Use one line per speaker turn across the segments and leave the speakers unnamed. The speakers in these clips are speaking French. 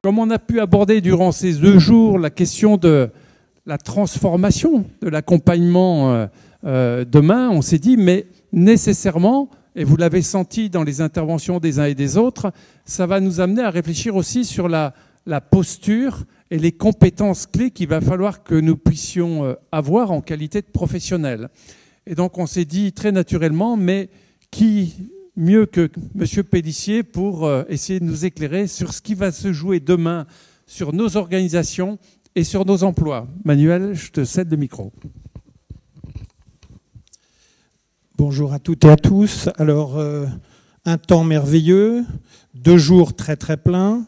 Comme on a pu aborder durant ces 2 jours la question de la transformation de l'accompagnement demain, on s'est dit, mais nécessairement, et vous l'avez senti dans les interventions des uns et des autres, ça va nous amener à réfléchir aussi sur la posture et les compétences clés qu'il va falloir que nous puissions avoir en qualité de professionnels. Et donc on s'est dit très naturellement, mais qui mieux que M. Pélissier pour essayer de nous éclairer sur ce qui va se jouer demain sur nos organisations et sur nos emplois. Manuel, je te cède le micro.
Bonjour à toutes et à tous. Alors, un temps merveilleux, 2 jours très très pleins,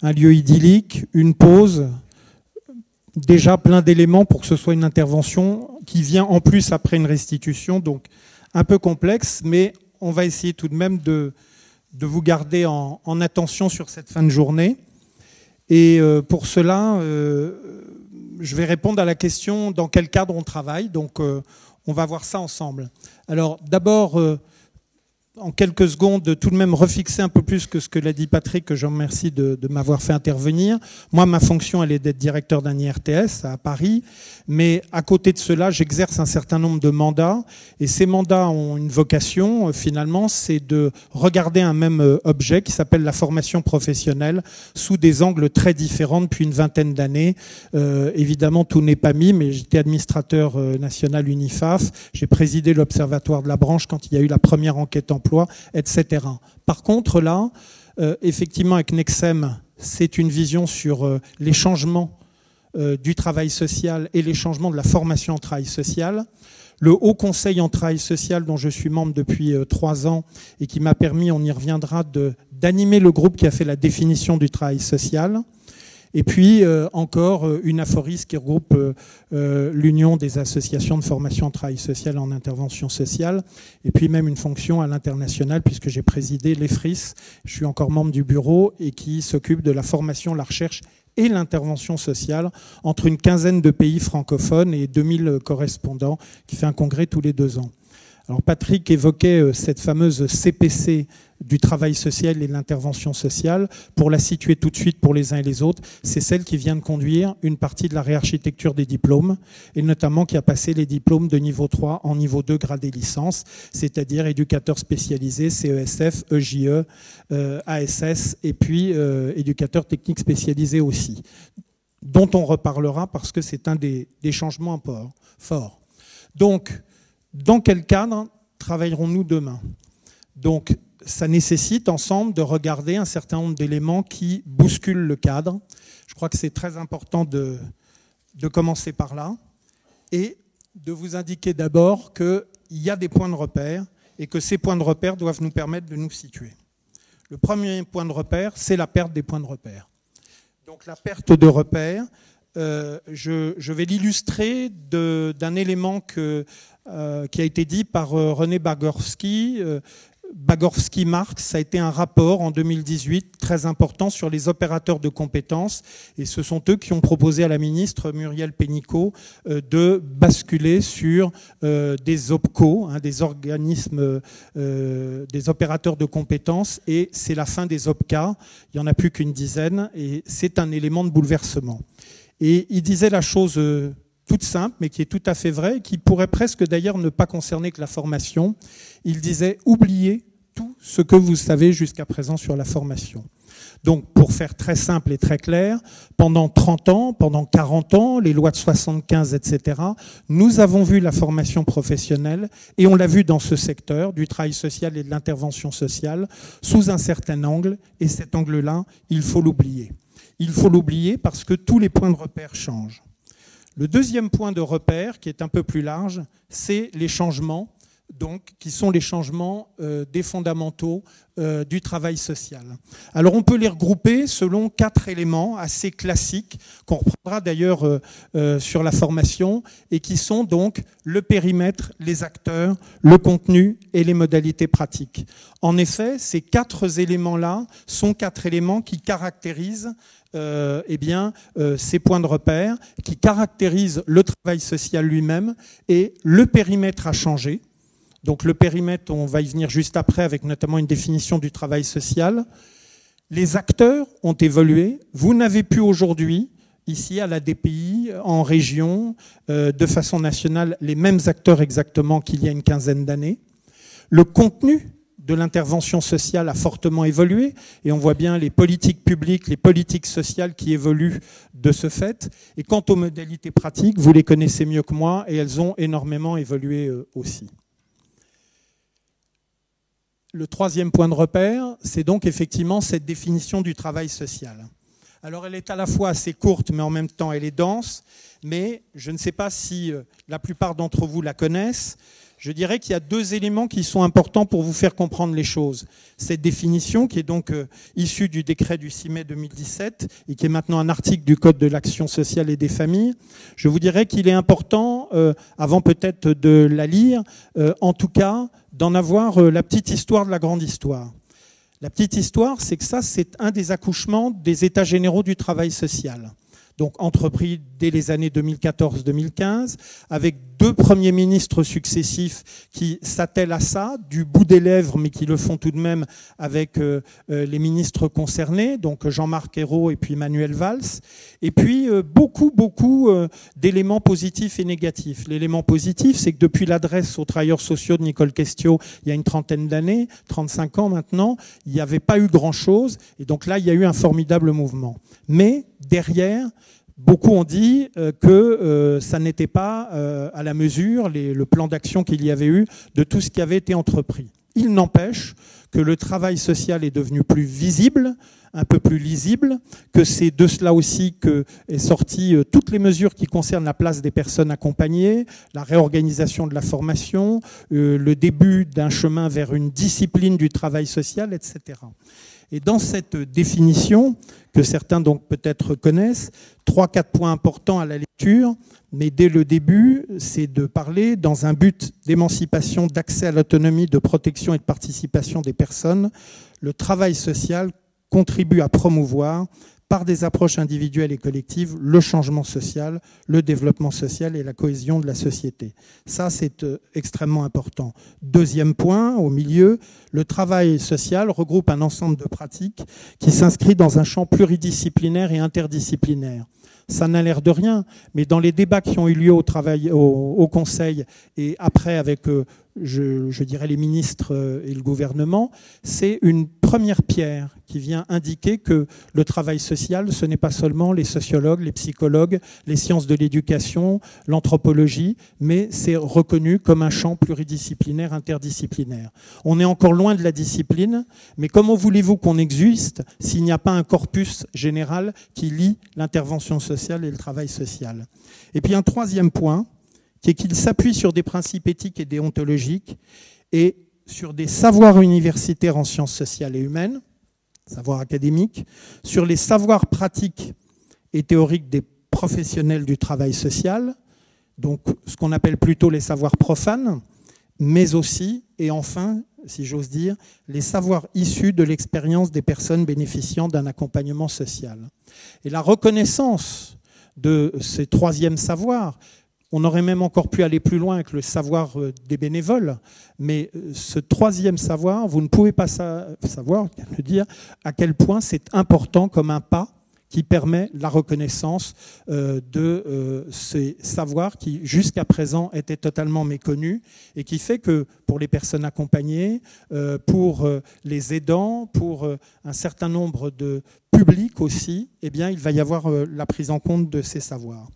un lieu idyllique, une pause, déjà plein d'éléments pour que ce soit une intervention qui vient en plus après une restitution, donc un peu complexe, mais on va essayer tout de même de vous garder en attention sur cette fin de journée. Et pour cela, je vais répondre à la question dans quel cadre on travaille. Donc, on va voir ça ensemble. Alors, d'abord, en quelques secondes, tout de même refixer un peu plus que ce que l'a dit Patrick, que je remercie de m'avoir fait intervenir. Moi, ma fonction, elle est d'être directeur d'un IRTS à Paris, mais à côté de cela, j'exerce un certain nombre de mandats, et ces mandats ont une vocation, finalement, c'est de regarder un même objet qui s'appelle la formation professionnelle sous des angles très différents depuis une vingtaine d'années. Évidemment, tout n'est pas mis, mais j'étais administrateur national UNIFAF, j'ai présidé l'observatoire de la branche quand il y a eu la première enquête emploi, etc. Par contre, là, effectivement, avec Nexem, c'est une vision sur les changements du travail social et les changements de la formation en travail social. Le Haut Conseil en travail social, dont je suis membre depuis 3 ans et qui m'a permis, on y reviendra, d'animer le groupe qui a fait la définition du travail social. Et puis encore une aphoris qui regroupe l'Union des associations de formation en travail social en intervention sociale, et puis même une fonction à l'international puisque j'ai présidé l'EFRIS, je suis encore membre du bureau et qui s'occupe de la formation, la recherche et l'intervention sociale entre une quinzaine de pays francophones et 2000 correspondants qui fait un congrès tous les 2 ans. Alors Patrick évoquait cette fameuse CPC du travail social et de l'intervention sociale. Pour la situer tout de suite pour les uns et les autres, c'est celle qui vient de conduire une partie de la réarchitecture des diplômes, et notamment qui a passé les diplômes de niveau 3 en niveau 2 gradé licence, c'est-à-dire éducateur spécialisé, CESF, EJE, ASS, et puis éducateur technique spécialisé aussi, dont on reparlera parce que c'est un des changements forts. Donc, dans quel cadre travaillerons-nous demain ? Donc, ça nécessite ensemble de regarder un certain nombre d'éléments qui bousculent le cadre. Je crois que c'est très important de commencer par là et de vous indiquer d'abord qu'il y a des points de repère et que ces points de repère doivent nous permettre de nous situer. Le premier point de repère, c'est la perte des points de repère. Donc la perte de repère, je vais l'illustrer d'un élément qui a été dit par René Bagorski. Bagorski-Marx, ça a été un rapport en 2018 très important sur les opérateurs de compétences, et ce sont eux qui ont proposé à la ministre Muriel Pénicaud de basculer sur des OPCO, des organismes, des opérateurs de compétences, et c'est la fin des OPCA, il n'y en a plus qu'une dizaine, et c'est un élément de bouleversement. Et il disait la chose toute simple, mais qui est tout à fait vraie, qui pourrait presque d'ailleurs ne pas concerner que la formation. Il disait « oubliez tout ce que vous savez jusqu'à présent sur la formation ». Donc, pour faire très simple et très clair, pendant 30 ans, pendant 40 ans, les lois de 75, etc., nous avons vu la formation professionnelle, et on l'a vu dans ce secteur du travail social et de l'intervention sociale, sous un certain angle, et cet angle-là, il faut l'oublier. Il faut l'oublier parce que tous les points de repère changent. Le deuxième point de repère, qui est un peu plus large, c'est les changements, donc, qui sont les changements des fondamentaux du travail social. Alors on peut les regrouper selon 4 éléments assez classiques, qu'on reprendra d'ailleurs sur la formation, et qui sont donc le périmètre, les acteurs, le contenu et les modalités pratiques. En effet, ces 4 éléments-là sont 4 éléments qui caractérisent ces points de repère, qui caractérisent le travail social lui-même, et le périmètre a changé. Donc le périmètre, on va y venir juste après, avec notamment une définition du travail social. Les acteurs ont évolué. Vous n'avez plus aujourd'hui, ici à la DPI, en région, de façon nationale, les mêmes acteurs exactement qu'il y a une quinzaine d'années. Le contenu de l'intervention sociale a fortement évolué et on voit bien les politiques publiques, les politiques sociales qui évoluent de ce fait. Et quant aux modalités pratiques, vous les connaissez mieux que moi et elles ont énormément évolué aussi. Le troisième point de repère, c'est donc effectivement cette définition du travail social. Alors elle est à la fois assez courte, mais en même temps elle est dense, mais je ne sais pas si la plupart d'entre vous la connaissent. Je dirais qu'il y a deux éléments qui sont importants pour vous faire comprendre les choses. Cette définition, qui est donc issue du décret du 6 mai 2017 et qui est maintenant un article du Code de l'action sociale et des familles, je vous dirais qu'il est important, avant peut-être de la lire, en tout cas, d'en avoir la petite histoire de la grande histoire. La petite histoire, c'est que ça, c'est un des accouchements des États généraux du travail social. Donc entrepris dès les années 2014-2015, avec deux premiers ministres successifs qui s'attellent à ça, du bout des lèvres, mais qui le font tout de même avec les ministres concernés, donc Jean-Marc Ayrault et puis Manuel Valls, et puis beaucoup d'éléments positifs et négatifs. L'élément positif, c'est que depuis l'adresse aux travailleurs sociaux de Nicole Questiot, il y a une trentaine d'années, 35 ans maintenant, il n'y avait pas eu grand-chose, et donc là, il y a eu un formidable mouvement. Mais derrière, beaucoup ont dit que ça n'était pas à la mesure, le plan d'action qu'il y avait eu, de tout ce qui avait été entrepris. Il n'empêche que le travail social est devenu plus visible, un peu plus lisible, que c'est de cela aussi qu'est sorti toutes les mesures qui concernent la place des personnes accompagnées, la réorganisation de la formation, le début d'un chemin vers une discipline du travail social, etc. Et dans cette définition, que certains donc peut-être connaissent, 3-4 points importants à la lecture, mais dès le début, c'est de parler dans un but d'émancipation, d'accès à l'autonomie, de protection et de participation des personnes. Le travail social contribue à promouvoir, par des approches individuelles et collectives, le changement social, le développement social et la cohésion de la société. Ça, c'est extrêmement important. Deuxième point, au milieu, le travail social regroupe un ensemble de pratiques qui s'inscrit dans un champ pluridisciplinaire et interdisciplinaire. Ça n'a l'air de rien, mais dans les débats qui ont eu lieu au Conseil et après avec, je dirais, les ministres et le gouvernement, c'est une première pierre qui vient indiquer que le travail social, ce n'est pas seulement les sociologues, les psychologues, les sciences de l'éducation, l'anthropologie, mais c'est reconnu comme un champ pluridisciplinaire, interdisciplinaire. On est encore loin de la discipline, mais comment voulez-vous qu'on existe s'il n'y a pas un corpus général qui lie l'intervention sociale et le travail social? Et puis un troisième point, qui est qu'il s'appuie sur des principes éthiques et déontologiques et sur des savoirs universitaires en sciences sociales et humaines, savoirs académiques, sur les savoirs pratiques et théoriques des professionnels du travail social, donc ce qu'on appelle plutôt les savoirs profanes, mais aussi, et enfin, si j'ose dire, les savoirs issus de l'expérience des personnes bénéficiant d'un accompagnement social. Et la reconnaissance de ces troisièmes savoirs, on aurait même encore pu aller plus loin avec le savoir des bénévoles, mais ce troisième savoir, vous ne pouvez pas savoir, le dire, à quel point c'est important comme un pas qui permet la reconnaissance de ces savoirs qui, jusqu'à présent, étaient totalement méconnus et qui fait que pour les personnes accompagnées, pour les aidants, pour un certain nombre de publics aussi, eh bien, il va y avoir la prise en compte de ces savoirs.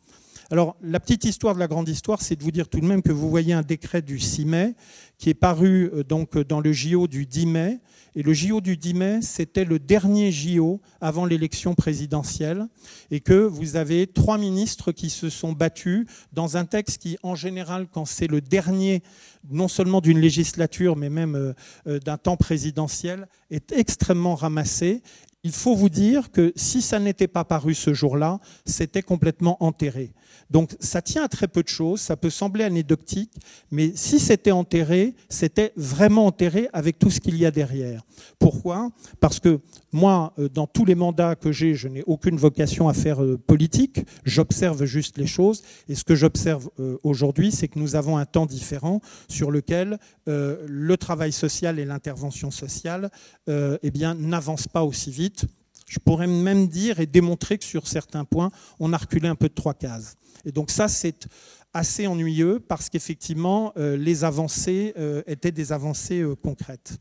Alors, la petite histoire de la grande histoire, c'est de vous dire tout de même que vous voyez un décret du 6 mai qui est paru donc dans le JO du 10 mai. Et le JO du 10 mai, c'était le dernier JO avant l'élection présidentielle et que vous avez 3 ministres qui se sont battus dans un texte qui, en général, quand c'est le dernier, non seulement d'une législature, mais même d'un temps présidentiel, est extrêmement ramassé. Il faut vous dire que si ça n'était pas paru ce jour-là, c'était complètement enterré. Donc ça tient à très peu de choses, ça peut sembler anecdotique, mais si c'était enterré, c'était vraiment enterré avec tout ce qu'il y a derrière. Pourquoi ? Parce que moi, dans tous les mandats que j'ai, je n'ai aucune vocation à faire politique, j'observe juste les choses, et ce que j'observe aujourd'hui, c'est que nous avons un temps différent sur lequel le travail social et l'intervention sociale eh bien, n'avancent pas aussi vite. vite. Je pourrais même dire et démontrer que sur certains points, on a reculé un peu de 3 cases. Et donc ça, c'est assez ennuyeux parce qu'effectivement, les avancées étaient des avancées concrètes.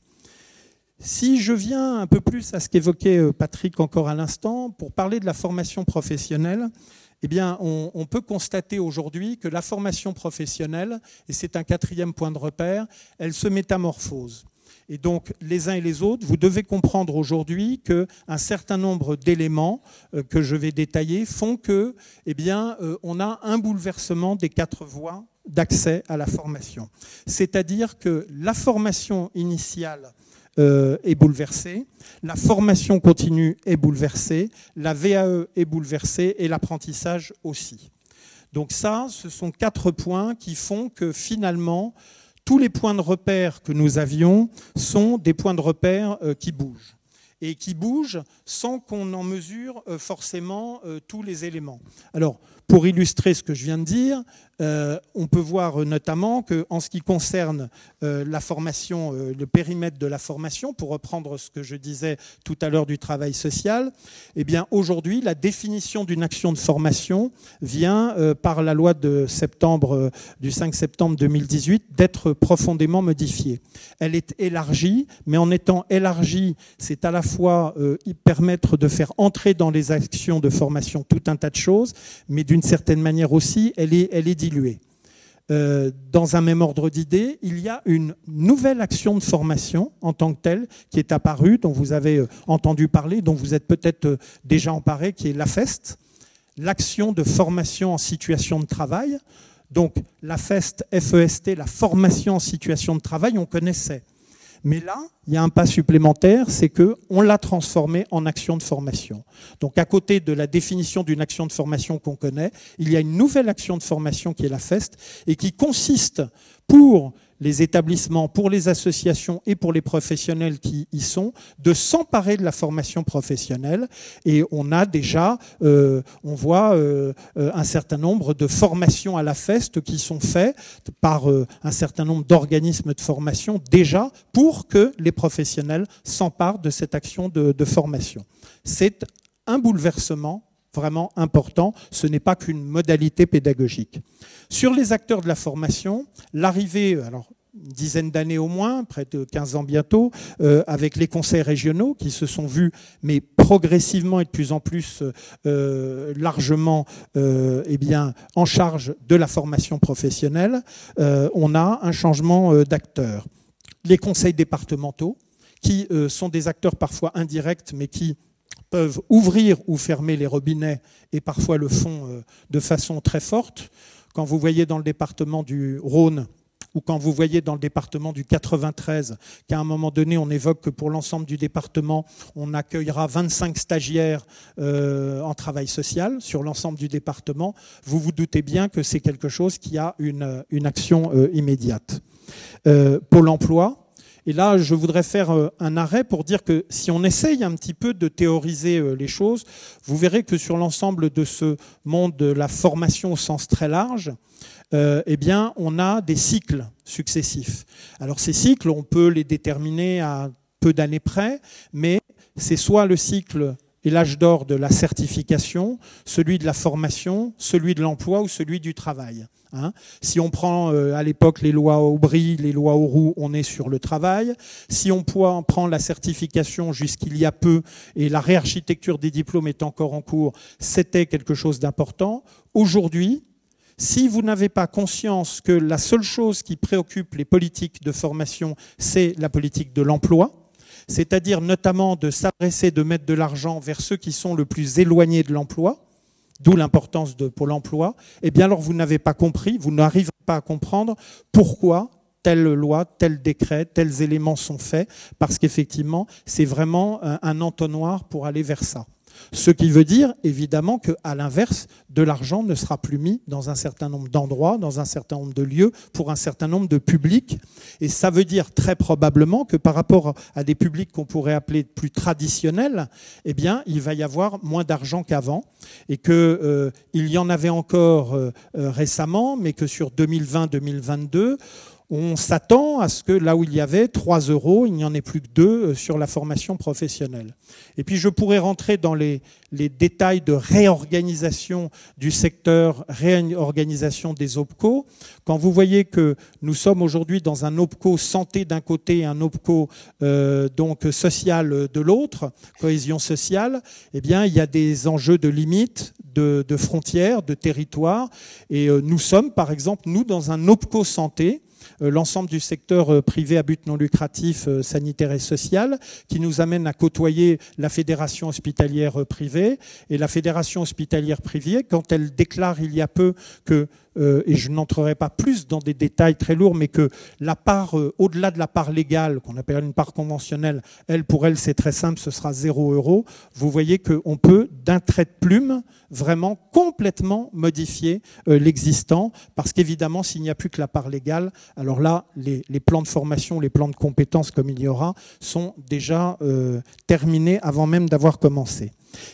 Si je viens un peu plus à ce qu'évoquait Patrick encore à l'instant, pour parler de la formation professionnelle, eh bien, on peut constater aujourd'hui que la formation professionnelle, et c'est un 4e point de repère, elle se métamorphose. Et donc, les uns et les autres, vous devez comprendre aujourd'hui qu'un certain nombre d'éléments que je vais détailler font que, eh bien, on a un bouleversement des 4 voies d'accès à la formation. C'est-à-dire que la formation initiale est bouleversée, la formation continue est bouleversée, la VAE est bouleversée et l'apprentissage aussi. Donc ça, ce sont 4 points qui font que finalement, tous les points de repère que nous avions sont des points de repère qui bougent. Et qui bougent sans qu'on en mesure forcément tous les éléments. Alors, pour illustrer ce que je viens de dire, on peut voir notamment qu'en ce qui concerne la formation, le périmètre de la formation, pour reprendre ce que je disais tout à l'heure du travail social, eh bien aujourd'hui, la définition d'une action de formation vient, par la loi du 5 septembre 2018, d'être profondément modifiée. Elle est élargie, mais en étant élargie, c'est à la fois permettre de faire entrer dans les actions de formation tout un tas de choses, mais d'une certaine manière aussi, elle est diluée. Dans un même ordre d'idées, il y a une nouvelle action de formation en tant que telle qui est apparue, dont vous avez entendu parler, dont vous êtes peut-être déjà emparé, qui est l'AFEST, l'action de formation en situation de travail. Donc l'AFEST, FEST, la formation en situation de travail, on connaissait. Mais là, il y a un pas supplémentaire, c'est qu'on l'a transformé en action de formation. Donc à côté de la définition d'une action de formation qu'on connaît, il y a une nouvelle action de formation qui est la FEST et qui consiste pour les établissements, pour les associations et pour les professionnels qui y sont, de s'emparer de la formation professionnelle. Et on a déjà, on voit un certain nombre de formations à la FEST qui sont faites par un certain nombre d'organismes de formation déjà pour que les professionnels s'emparent de cette action de formation. C'est un bouleversement vraiment important, ce n'est pas qu'une modalité pédagogique. Sur les acteurs de la formation, l'arrivée, alors une dizaine d'années au moins, près de 15 ans bientôt, avec les conseils régionaux qui se sont vus, mais progressivement et de plus en plus largement eh bien, en charge de la formation professionnelle, on a un changement d'acteurs. Les conseils départementaux, qui sont des acteurs parfois indirects, mais qui peuvent ouvrir ou fermer les robinets et parfois le font de façon très forte. Quand vous voyez dans le département du Rhône ou quand vous voyez dans le département du 93 qu'à un moment donné on évoque que pour l'ensemble du département on accueillera 25 stagiaires en travail social sur l'ensemble du département, vous vous doutez bien que c'est quelque chose qui a une action immédiate. Pôle emploi. Et là, je voudrais faire un arrêt pour dire que si on essaye un petit peu de théoriser les choses, vous verrez que sur l'ensemble de ce monde de la formation au sens très large, eh bien, on a des cycles successifs. Alors ces cycles, on peut les déterminer à peu d'années près, mais c'est soit le cycle et l'âge d'or de la certification, celui de la formation, celui de l'emploi ou celui du travail. Si on prend à l'époque les lois Aubry, les lois Auroux, on est sur le travail. Si on prend la certification jusqu'il y a peu et la réarchitecture des diplômes est encore en cours, c'était quelque chose d'important. Aujourd'hui, si vous n'avez pas conscience que la seule chose qui préoccupe les politiques de formation, c'est la politique de l'emploi, c'est-à-dire notamment de s'adresser, de mettre de l'argent vers ceux qui sont le plus éloignés de l'emploi, d'où l'importance de Pôle emploi, eh bien alors vous n'avez pas compris, vous n'arriverez pas à comprendre pourquoi telle loi, tel décret, tels éléments sont faits, parce qu'effectivement, c'est vraiment un entonnoir pour aller vers ça. Ce qui veut dire, évidemment, qu'à l'inverse, de l'argent ne sera plus mis dans un certain nombre d'endroits, dans un certain nombre de lieux, pour un certain nombre de publics. Et ça veut dire très probablement que par rapport à des publics qu'on pourrait appeler plus traditionnels, eh bien, il va y avoir moins d'argent qu'avant. Et qu'il y en avait encore récemment, mais que sur 2020-2022, On s'attend à ce que là où il y avait 3 €, il n'y en ait plus que 2 sur la formation professionnelle. Et puis je pourrais rentrer dans les détails de réorganisation du secteur, réorganisation des OPCO. Quand vous voyez que nous sommes aujourd'hui dans un OPCO santé d'un côté et un OPCO donc social de l'autre, cohésion sociale, eh bien il y a des enjeux de limites, de frontières, de territoires. Et nous sommes, par exemple, nous, dans un OPCO santé, l'ensemble du secteur privé à but non lucratif, sanitaire et social, qui nous amène à côtoyer la Fédération hospitalière privée. Et la Fédération hospitalière privée, quand elle déclare il y a peu que, et je n'entrerai pas plus dans des détails très lourds, mais que la part, au-delà de la part légale, qu'on appelle une part conventionnelle, pour elle, c'est très simple, ce sera 0 €. Vous voyez qu'on peut, d'un trait de plume, vraiment complètement modifier l'existant, parce qu'évidemment, s'il n'y a plus que la part légale, alors là, les plans de formation, les plans de compétences, comme il y aura, sont déjà terminés avant même d'avoir commencé.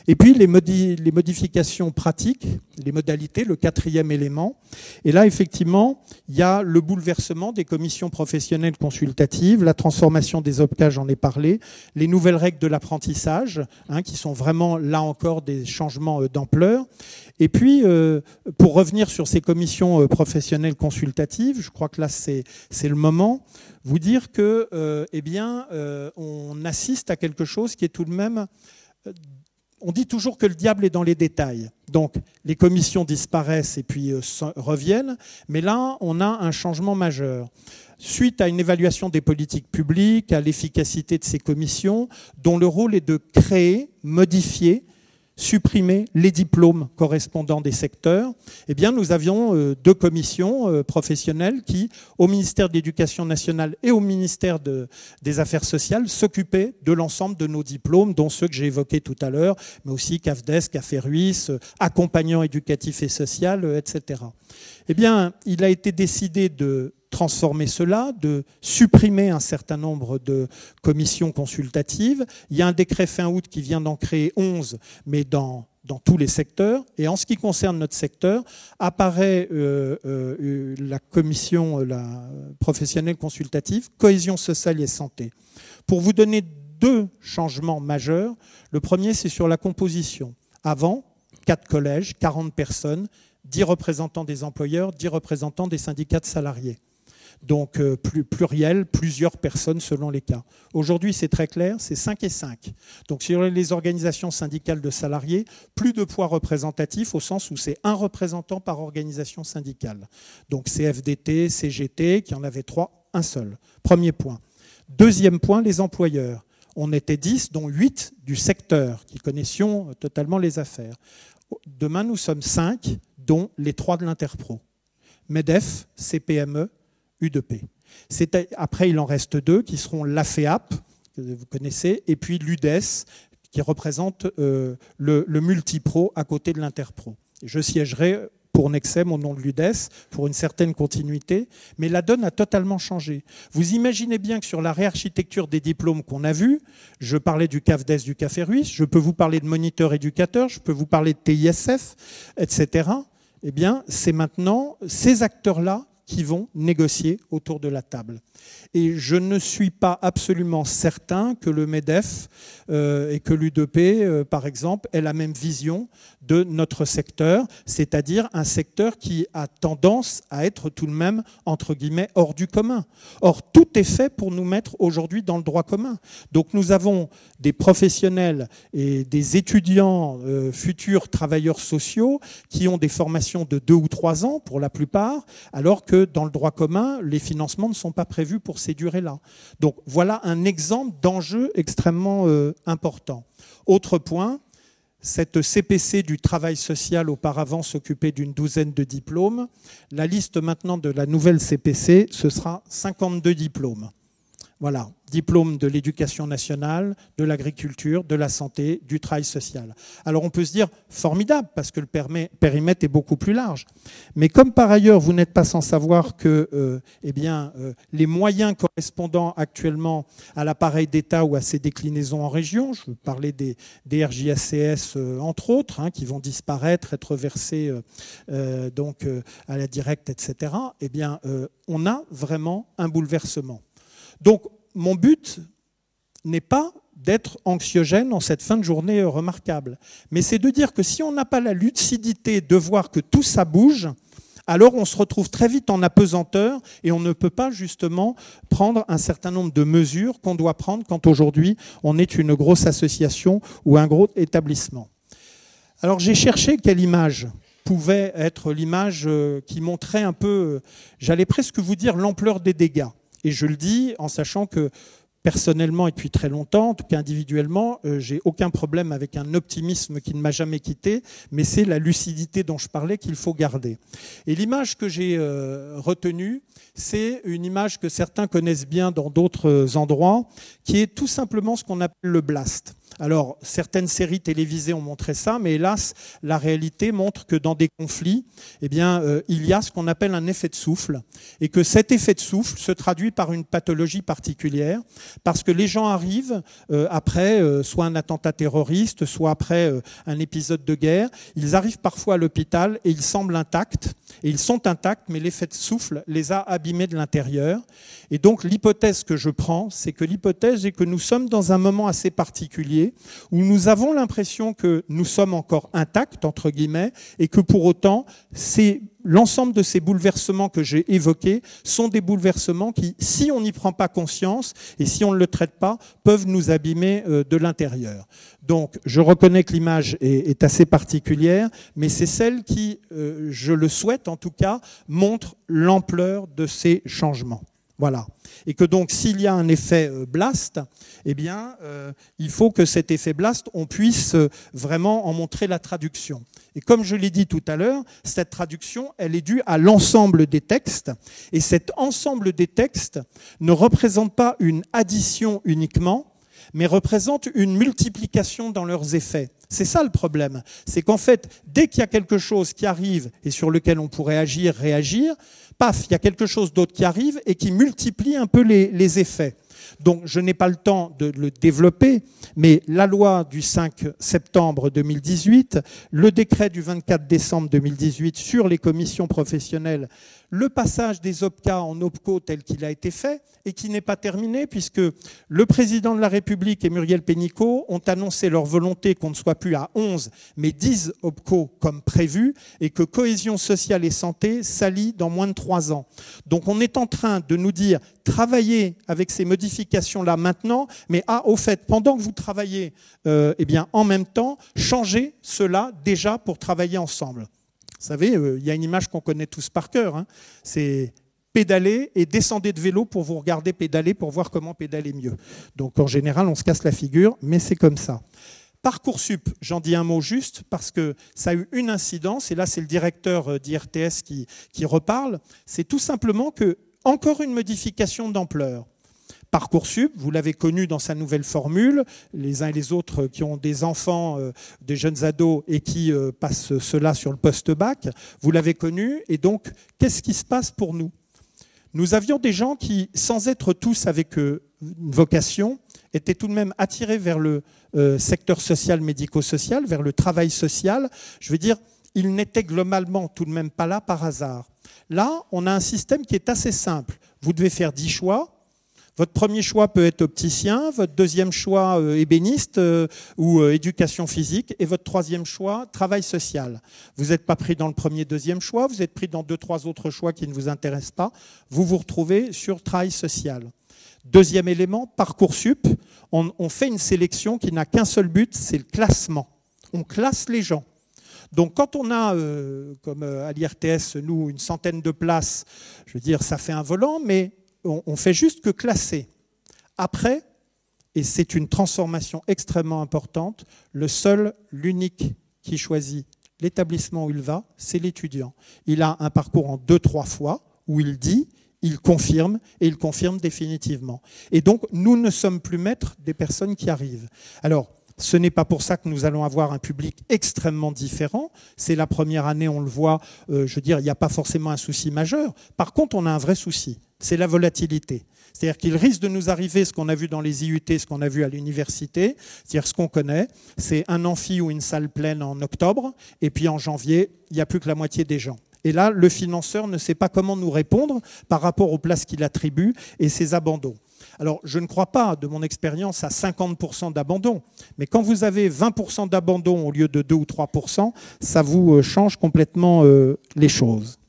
Et puis les modifications pratiques, les modalités, le 4e élément. Et là, effectivement, il y a le bouleversement des commissions professionnelles consultatives, la transformation des OPCA, j'en ai parlé, les nouvelles règles de l'apprentissage, qui sont vraiment, là encore, des changements d'ampleur. Et puis, pour revenir sur ces commissions professionnelles consultatives, je crois que là, c'est le moment, vous dire que, on assiste à quelque chose qui est tout de même... On dit toujours que le diable est dans les détails. Donc, les commissions disparaissent et puis reviennent. Mais là, on a un changement majeur. Suite à une évaluation des politiques publiques, à l'efficacité de ces commissions, dont le rôle est de créer, modifier, supprimer les diplômes correspondants des secteurs, eh bien, nous avions 2 commissions professionnelles qui, au ministère de l'Éducation nationale et au ministère des Affaires sociales, s'occupaient de l'ensemble de nos diplômes, dont ceux que j'ai évoqués tout à l'heure, mais aussi CAFDES, CAFERUIS, accompagnant éducatif et social, etc. Eh bien, il a été décidé de transformer cela, de supprimer un certain nombre de commissions consultatives. Il y a un décret fin août qui vient d'en créer 11, mais dans tous les secteurs. Et en ce qui concerne notre secteur, apparaît la commission professionnelle consultative, cohésion sociale et santé. Pour vous donner 2 changements majeurs, le premier, c'est sur la composition. Avant, 4 collèges, 40 personnes, 10 représentants des employeurs, 10 représentants des syndicats de salariés. Donc pluriel, plusieurs personnes selon les cas. Aujourd'hui, c'est très clair, c'est 5 et 5. Donc sur les organisations syndicales de salariés, plus de poids représentatif au sens où c'est un représentant par organisation syndicale. Donc CFDT, CGT, qui en avait 3, un seul. Premier point. Deuxième point, les employeurs. On était 10, dont 8 du secteur, qui connaissions totalement les affaires. Demain, nous sommes 5, dont les 3 de l'Interpro. MEDEF, CPME, U2P. Après, il en reste 2 qui seront l'AFEAP, que vous connaissez, et puis l'UDES, qui représente le multipro à côté de l'Interpro. Je siégerai pour Nexem au nom de l'UDES, pour une certaine continuité, mais la donne a totalement changé. Vous imaginez bien que sur la réarchitecture des diplômes qu'on a vus, je parlais du CAFDES, du CAFERUIS, je peux vous parler de moniteur éducateur, je peux vous parler de TISF, etc. Eh bien, c'est maintenant ces acteurs-là qui vont négocier autour de la table. Et je ne suis pas absolument certain que le MEDEF et que l'U2P, par exemple, aient la même vision de notre secteur, c'est-à-dire un secteur qui a tendance à être tout de même, entre guillemets, hors du commun. Or, tout est fait pour nous mettre aujourd'hui dans le droit commun. Donc nous avons des professionnels et des étudiants, futurs travailleurs sociaux, qui ont des formations de 2 ou 3 ans pour la plupart, alors que dans le droit commun, les financements ne sont pas prévus pour ces durées-là. Donc voilà un exemple d'enjeu extrêmement important. Autre point, cette CPC du travail social auparavant s'occupait d'une 12aine de diplômes. La liste maintenant de la nouvelle CPC, ce sera 52 diplômes. Voilà, diplôme de l'éducation nationale, de l'agriculture, de la santé, du travail social. Alors on peut se dire formidable parce que le périmètre est beaucoup plus large. Mais comme par ailleurs vous n'êtes pas sans savoir que les moyens correspondant actuellement à l'appareil d'État ou à ses déclinaisons en région, je veux parler des RJACS entre autres, qui vont disparaître, être versés à la directe, etc. On a vraiment un bouleversement. Donc, mon but n'est pas d'être anxiogène en cette fin de journée remarquable, mais c'est de dire que si on n'a pas la lucidité de voir que tout ça bouge, alors on se retrouve très vite en apesanteur et on ne peut pas justement prendre un certain nombre de mesures qu'on doit prendre quand aujourd'hui on est une grosse association ou un gros établissement. Alors j'ai cherché quelle image pouvait être l'image qui montrait un peu, j'allais presque vous dire, l'ampleur des dégâts. Et je le dis en sachant que personnellement et depuis très longtemps, en tout cas individuellement, j'ai aucun problème avec un optimisme qui ne m'a jamais quitté, mais c'est la lucidité dont je parlais qu'il faut garder. Et l'image que j'ai retenue, c'est une image que certains connaissent bien dans d'autres endroits, qui est tout simplement ce qu'on appelle le blast. Alors, certaines séries télévisées ont montré ça, mais hélas, la réalité montre que dans des conflits, il y a ce qu'on appelle un effet de souffle, et que cet effet de souffle se traduit par une pathologie particulière, parce que les gens arrivent après soit un attentat terroriste, soit après un épisode de guerre, ils arrivent parfois à l'hôpital et ils semblent intacts, et ils sont intacts, mais l'effet de souffle les a abîmés de l'intérieur. Et donc l'hypothèse que je prends, c'est que l'hypothèse est que nous sommes dans un moment assez particulier où nous avons l'impression que nous sommes encore intacts, entre guillemets, et que pour autant, l'ensemble de ces bouleversements que j'ai évoqués sont des bouleversements qui, si on n'y prend pas conscience et si on ne le traite pas, peuvent nous abîmer de l'intérieur. Donc, je reconnais que l'image est assez particulière, mais c'est celle qui, je le souhaite en tout cas, montre l'ampleur de ces changements. Voilà. Et que donc, s'il y a un effet blast, il faut que cet effet blast, on puisse vraiment en montrer la traduction. Et comme je l'ai dit tout à l'heure, cette traduction, elle est due à l'ensemble des textes. Et cet ensemble des textes ne représente pas une addition uniquement, mais représente une multiplication dans leurs effets. C'est ça le problème. C'est qu'en fait, dès qu'il y a quelque chose qui arrive et sur lequel on pourrait agir, réagir, paf, il y a quelque chose d'autre qui arrive et qui multiplie un peu les effets. Donc, je n'ai pas le temps de le développer, mais la loi du 5 septembre 2018, le décret du 24 décembre 2018 sur les commissions professionnelles, le passage des OPCA en OPCO tel qu'il a été fait et qui n'est pas terminé puisque le président de la République et Muriel Pénicaud ont annoncé leur volonté qu'on ne soit plus à 11 mais 10 OPCO comme prévu et que cohésion sociale et santé s'allient dans moins de 3 ans. Donc on est en train de nous dire travaillez avec ces modifications-là maintenant, mais au fait, pendant que vous travaillez en même temps, changez cela déjà pour travailler ensemble. Vous savez, il y a une image qu'on connaît tous par cœur, c'est pédaler et descendez de vélo pour vous regarder pédaler, pour voir comment pédaler mieux. Donc en général, on se casse la figure, mais c'est comme ça. Parcoursup, j'en dis un mot juste parce que ça a eu une incidence, et là c'est le directeur d'IRTS qui reparle, c'est tout simplement que, encore une modification d'ampleur. Parcoursup, vous l'avez connu dans sa nouvelle formule, les uns et les autres qui ont des enfants, des jeunes ados et qui passent cela sur le post-bac, vous l'avez connu, et donc qu'est-ce qui se passe pour nous ? Nous avions des gens qui, sans être tous avec une vocation, étaient tout de même attirés vers le secteur social, médico-social, vers le travail social. Je veux dire, ils n'étaient globalement tout de même pas là par hasard. Là, on a un système qui est assez simple. Vous devez faire 10 choix. Votre premier choix peut être opticien, votre deuxième choix ébéniste ou éducation physique, et votre troisième choix, travail social. Vous n'êtes pas pris dans le premier, deuxième choix, vous êtes pris dans 2, 3 autres choix qui ne vous intéressent pas. Vous vous retrouvez sur travail social. Deuxième élément, Parcoursup, on fait une sélection qui n'a qu'un seul but, c'est le classement. On classe les gens. Donc quand on a, comme à l'IRTS, nous, une centaine de places, je veux dire, ça fait un volant, mais on fait juste que classer. Après, et c'est une transformation extrêmement importante, l'unique qui choisit l'établissement où il va, c'est l'étudiant. Il a un parcours en 2-3 fois où il dit, il confirme, et il confirme définitivement. Et donc, nous ne sommes plus maîtres des personnes qui arrivent. Alors, ce n'est pas pour ça que nous allons avoir un public extrêmement différent. C'est la première année, on le voit, je veux dire, il n'y a pas forcément un souci majeur. Par contre, on a un vrai souci, c'est la volatilité. C'est-à-dire qu'il risque de nous arriver ce qu'on a vu dans les IUT, ce qu'on a vu à l'université, c'est-à-dire ce qu'on connaît, c'est un amphi ou une salle pleine en octobre, et puis en janvier, il n'y a plus que la moitié des gens. Et là, le financeur ne sait pas comment nous répondre par rapport aux places qu'il attribue et ses abandons. Alors, je ne crois pas, de mon expérience, à 50% d'abandon. Mais quand vous avez 20% d'abandon au lieu de 2 ou 3%, ça vous change complètement les choses.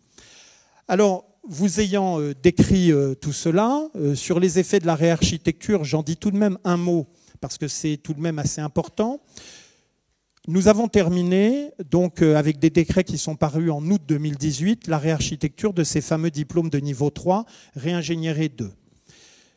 Alors, vous ayant décrit tout cela, sur les effets de la réarchitecture, j'en dis tout de même un mot, parce que c'est tout de même assez important. Nous avons terminé, donc, avec des décrets qui sont parus en août 2018, la réarchitecture de ces fameux diplômes de niveau 3, réingénierie 2.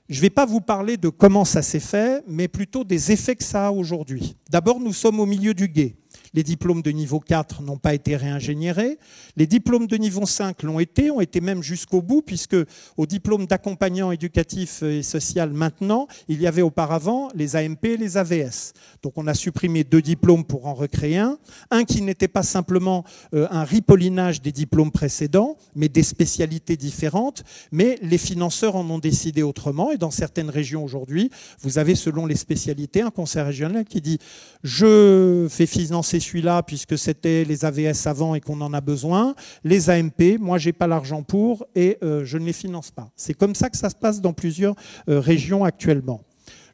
Je ne vais pas vous parler de comment ça s'est fait, mais plutôt des effets que ça a aujourd'hui. D'abord, nous sommes au milieu du gué. Les diplômes de niveau 4 n'ont pas été réingénierés. Les diplômes de niveau 5 ont été même jusqu'au bout, puisque au diplôme d'accompagnant éducatif et social maintenant, il y avait auparavant les AMP et les AVS. Donc on a supprimé 2 diplômes pour en recréer un qui n'était pas simplement un ripollinage des diplômes précédents, mais des spécialités différentes. Mais les financeurs en ont décidé autrement, et dans certaines régions aujourd'hui, vous avez selon les spécialités un conseil régional qui dit « je fais financer celui-là puisque c'était les AVS avant et qu'on en a besoin. Les AMP, moi, j'ai pas l'argent pour et je ne les finance pas. » C'est comme ça que ça se passe dans plusieurs régions actuellement.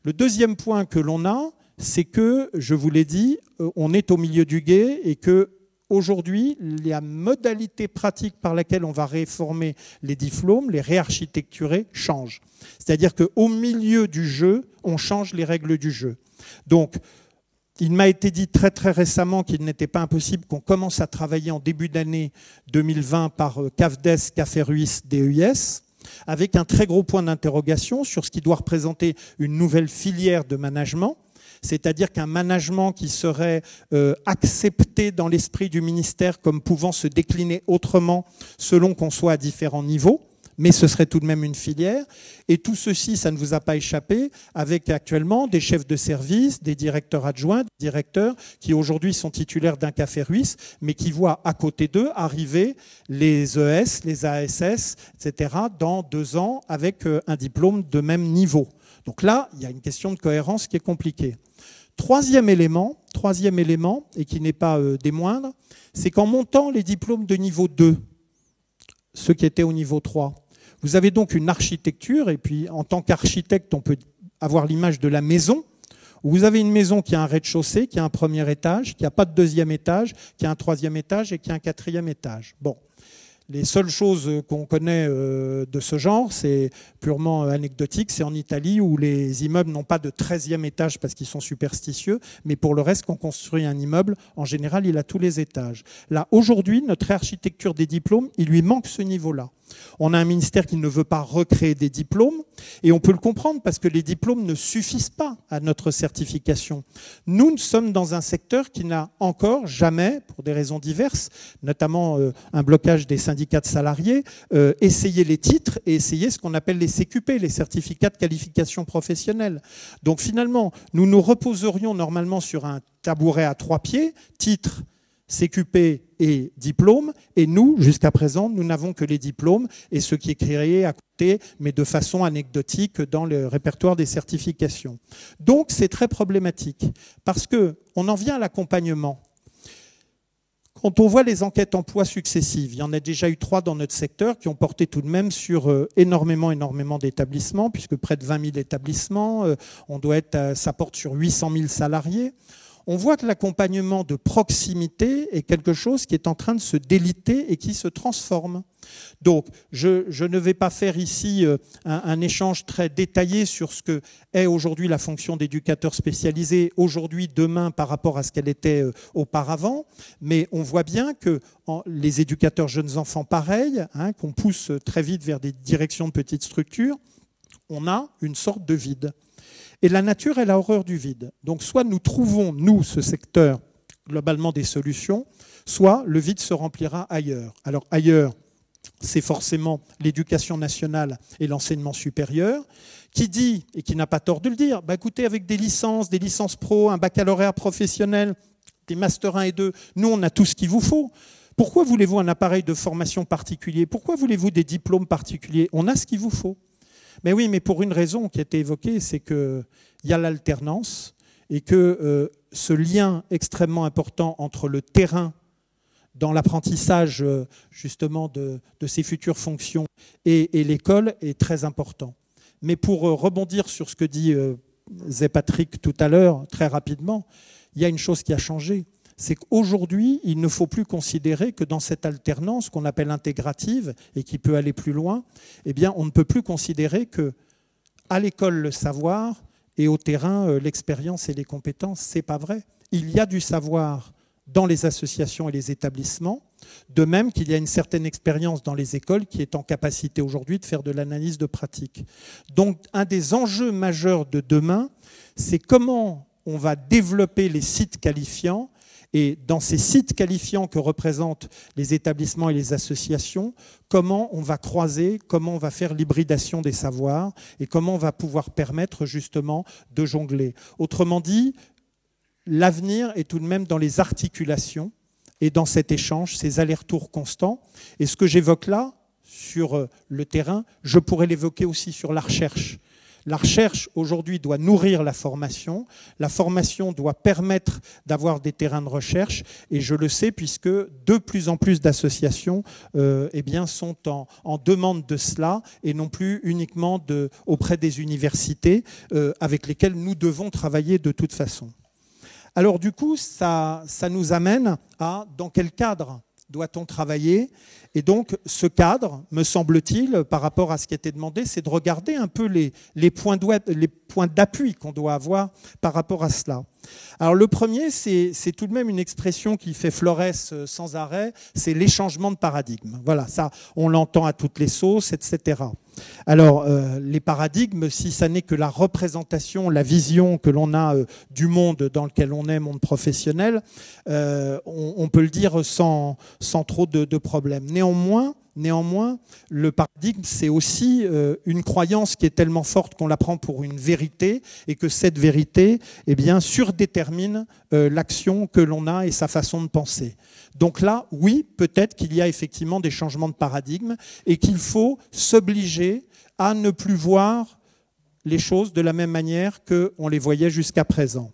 Le deuxième point que l'on a, c'est que, je vous l'ai dit, on est au milieu du gué et que aujourd'hui, la modalité pratique par laquelle on va réformer les diplômes, les réarchitecturer, change. C'est-à-dire qu'au milieu du jeu, on change les règles du jeu. Donc, il m'a été dit très très récemment qu'il n'était pas impossible qu'on commence à travailler en début d'année 2020 par CAFDES, CAFERUIS, DEIS, avec un très gros point d'interrogation sur ce qui doit représenter une nouvelle filière de management, c'est-à-dire qu'un management qui serait accepté dans l'esprit du ministère comme pouvant se décliner autrement selon qu'on soit à différents niveaux. Mais ce serait tout de même une filière. Et tout ceci, ça ne vous a pas échappé, avec actuellement des chefs de service, des directeurs adjoints, des directeurs qui aujourd'hui sont titulaires d'un CAFERUIS, mais qui voient à côté d'eux arriver les ES, les ASS, etc., dans 2 ans avec un diplôme de même niveau. Donc là, il y a une question de cohérence qui est compliquée. Troisième élément, et qui n'est pas des moindres, c'est qu'en montant les diplômes de niveau 2, ceux qui étaient au niveau 3, vous avez donc une architecture, et puis en tant qu'architecte, on peut avoir l'image de la maison, où vous avez une maison qui a un rez-de-chaussée, qui a un premier étage, qui n'a pas de deuxième étage, qui a un 3e étage et qui a un 4e étage. Bon. Les seules choses qu'on connaît de ce genre, c'est purement anecdotique, c'est en Italie où les immeubles n'ont pas de 13e étage parce qu'ils sont superstitieux, mais pour le reste, quand on construit un immeuble, en général, il a tous les étages. Là, aujourd'hui, notre architecture des diplômes, il lui manque ce niveau-là. On a un ministère qui ne veut pas recréer des diplômes, et on peut le comprendre parce que les diplômes ne suffisent pas à notre certification. Nous sommes dans un secteur qui n'a encore jamais, pour des raisons diverses, notamment un blocage des syndicats de salariés, essayé les titres et essayé ce qu'on appelle les CQP, les certificats de qualification professionnelle. Donc finalement, nous nous reposerions normalement sur un tabouret à 3 pieds, titre, CQP et diplôme, et nous, jusqu'à présent, nous n'avons que les diplômes et ce qui est créé à côté, mais de façon anecdotique dans le répertoire des certifications. Donc c'est très problématique, parce qu'on en vient à l'accompagnement. Quand on voit les enquêtes emploi successives, il y en a déjà eu 3 dans notre secteur qui ont porté tout de même sur énormément d'établissements, puisque près de 20 000 établissements, ça porte sur 800 000 salariés. On voit que l'accompagnement de proximité est quelque chose qui est en train de se déliter et qui se transforme. Donc, je ne vais pas faire ici un échange très détaillé sur ce que est aujourd'hui la fonction d'éducateur spécialisé, aujourd'hui, demain, par rapport à ce qu'elle était auparavant, mais on voit bien que les éducateurs jeunes enfants, pareil, qu'on pousse très vite vers des directions de petites structures, on a une sorte de vide. Et la nature, elle a horreur du vide. Donc soit nous trouvons, nous, ce secteur, globalement des solutions, soit le vide se remplira ailleurs. Alors ailleurs, c'est forcément l'éducation nationale et l'enseignement supérieur, qui dit, et qui n'a pas tort de le dire, écoutez, avec des licences pro, un baccalauréat professionnel, des masters 1 et 2, nous on a tout ce qu'il vous faut. Pourquoi voulez-vous un appareil de formation particulier? Pourquoi voulez-vous des diplômes particuliers? On a ce qu'il vous faut. Mais oui, mais pour une raison qui a été évoquée, c'est qu'il y a l'alternance et que ce lien extrêmement important entre le terrain dans l'apprentissage justement de ces futures fonctions et l'école est très important. Mais pour rebondir sur ce que dit Zé Patrick tout à l'heure, très rapidement, il y a une chose qui a changé. C'est qu'aujourd'hui, il ne faut plus considérer que dans cette alternance qu'on appelle intégrative et qui peut aller plus loin, eh bien, on ne peut plus considérer que à l'école le savoir et au terrain l'expérience et les compétences. C'est pas vrai. Il y a du savoir dans les associations et les établissements, de même qu'il y a une certaine expérience dans les écoles qui est en capacité aujourd'hui de faire de l'analyse de pratique. Donc, un des enjeux majeurs de demain, c'est comment on va développer les sites qualifiants. Et dans ces sites qualifiants que représentent les établissements et les associations, comment on va croiser, comment on va faire l'hybridation des savoirs et comment on va pouvoir permettre justement de jongler. Autrement dit, l'avenir est tout de même dans les articulations et dans cet échange, ces allers-retours constants. Et ce que j'évoque là, sur le terrain, je pourrais l'évoquer aussi sur la recherche. La recherche, aujourd'hui, doit nourrir la formation doit permettre d'avoir des terrains de recherche, et je le sais puisque de plus en plus d'associations sont en demande de cela, et non plus uniquement auprès des universités avec lesquelles nous devons travailler de toute façon. Alors du coup, ça nous amène à dans quel cadre doit-on travailler? Et donc, ce cadre, me semble-t-il, par rapport à ce qui a été demandé, c'est de regarder un peu les points d'appui qu'on doit avoir par rapport à cela. Alors, le premier, c'est tout de même une expression qui fait florès sans arrêt, c'est l'échangement de paradigme. Voilà, ça, on l'entend à toutes les sauces, etc. Alors, les paradigmes, si ça n'est que la représentation, la vision que l'on a du monde dans lequel on est, monde professionnel, on peut le dire sans trop de problèmes. Néanmoins, le paradigme, c'est aussi une croyance qui est tellement forte qu'on la prend pour une vérité et que cette vérité, surdétermine l'action que l'on a et sa façon de penser. Donc là, oui, peut-être qu'il y a effectivement des changements de paradigme et qu'il faut s'obliger à ne plus voir les choses de la même manière qu'on les voyait jusqu'à présent.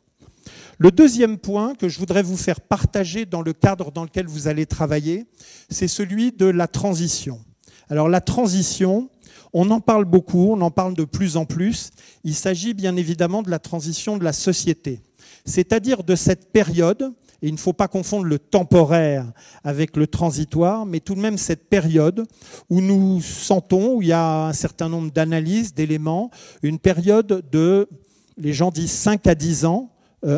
Le deuxième point que je voudrais vous faire partager dans le cadre dans lequel vous allez travailler, c'est celui de la transition. Alors la transition, on en parle beaucoup, on en parle de plus en plus. Il s'agit bien évidemment de la transition de la société, c'est-à-dire de cette période, et il ne faut pas confondre le temporaire avec le transitoire, mais tout de même cette période où nous sentons, où il y a un certain nombre d'analyses, d'éléments, une période de, les gens disent 5 à 10 ans,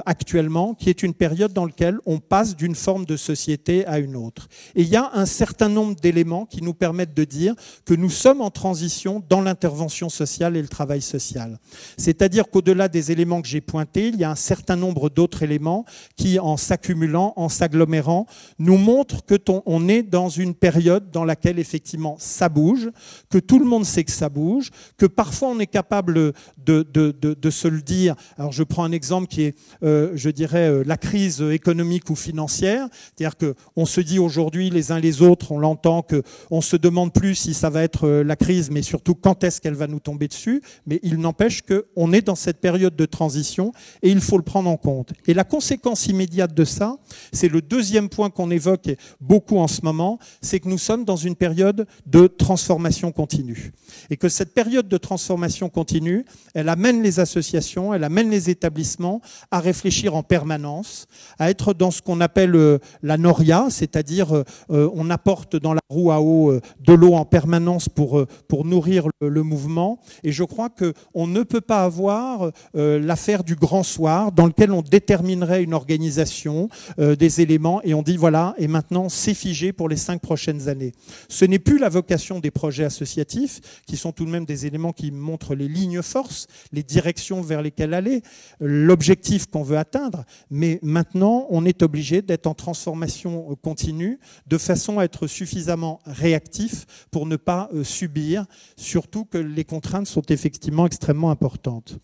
actuellement, qui est une période dans laquelle on passe d'une forme de société à une autre. Et il y a un certain nombre d'éléments qui nous permettent de dire que nous sommes en transition dans l'intervention sociale et le travail social. C'est-à-dire qu'au-delà des éléments que j'ai pointés, il y a un certain nombre d'autres éléments qui, en s'accumulant, en s'agglomérant, nous montrent que on est dans une période dans laquelle, effectivement, ça bouge, que tout le monde sait que ça bouge, que parfois on est capable de se le dire. Alors, je prends un exemple qui est la crise économique ou financière. C'est-à-dire qu'on se dit aujourd'hui, les uns les autres, on l'entend, qu'on se demande plus si ça va être la crise, mais surtout quand est-ce qu'elle va nous tomber dessus. Mais il n'empêche qu'on est dans cette période de transition et il faut le prendre en compte. Et la conséquence immédiate de ça, c'est le deuxième point qu'on évoque beaucoup en ce moment, c'est que nous sommes dans une période de transformation continue. Et que cette période de transformation continue, elle amène les associations, elle amène les établissements à réfléchir en permanence, à être dans ce qu'on appelle la noria, c'est-à-dire on apporte dans la roue à eau de l'eau en permanence pour nourrir le mouvement. Et je crois qu'on ne peut pas avoir l'affaire du grand soir dans lequel on déterminerait une organisation, des éléments, et on dit voilà, et maintenant c'est figé pour les 5 prochaines années. Ce n'est plus la vocation des projets associatifs, qui sont tout de même des éléments qui montrent les lignes forces, les directions vers lesquelles aller, l'objectif qu'on veut atteindre. Mais maintenant, on est obligé d'être en transformation continue, de façon à être suffisamment réactif pour ne pas subir, surtout que les contraintes sont effectivement extrêmement importantes.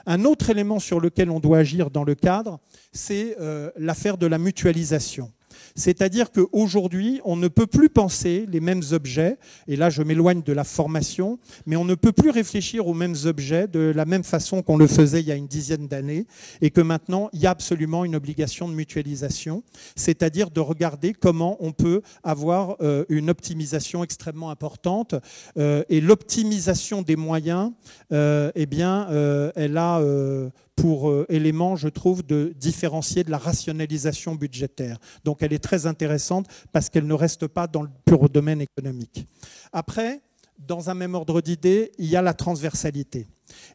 Un autre élément sur lequel on doit agir dans le cadre, c'est l'affaire de la mutualisation. C'est-à-dire qu'aujourd'hui, on ne peut plus penser les mêmes objets, et là je m'éloigne de la formation, mais on ne peut plus réfléchir aux mêmes objets de la même façon qu'on le faisait il y a une dizaine d'années, et que maintenant, il y a absolument une obligation de mutualisation, c'est-à-dire de regarder comment on peut avoir une optimisation extrêmement importante, et l'optimisation des moyens, elle a pour élément, je trouve, de différencier de la rationalisation budgétaire. Donc elle est très intéressante parce qu'elle ne reste pas dans le pur domaine économique. Après, dans un même ordre d'idées, il y a la transversalité.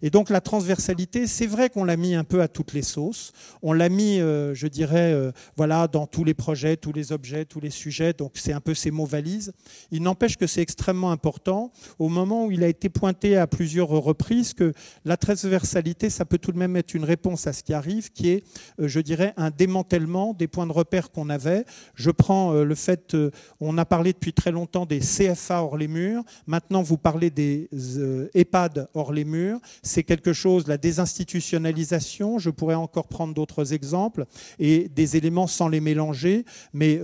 Et donc la transversalité, c'est vrai qu'on l'a mis un peu à toutes les sauces. On l'a mis, je dirais, voilà, dans tous les projets, tous les objets, tous les sujets. Donc c'est un peu ces mots valises. Il n'empêche que c'est extrêmement important au moment où il a été pointé à plusieurs reprises que la transversalité, ça peut tout de même être une réponse à ce qui arrive, qui est, je dirais, un démantèlement des points de repère qu'on avait. Je prends le fait, on a parlé depuis très longtemps des CFA hors les murs. Maintenant, vous parlez des EHPAD hors les murs. C'est quelque chose, la désinstitutionnalisation, je pourrais encore prendre d'autres exemples, et des éléments sans les mélanger, mais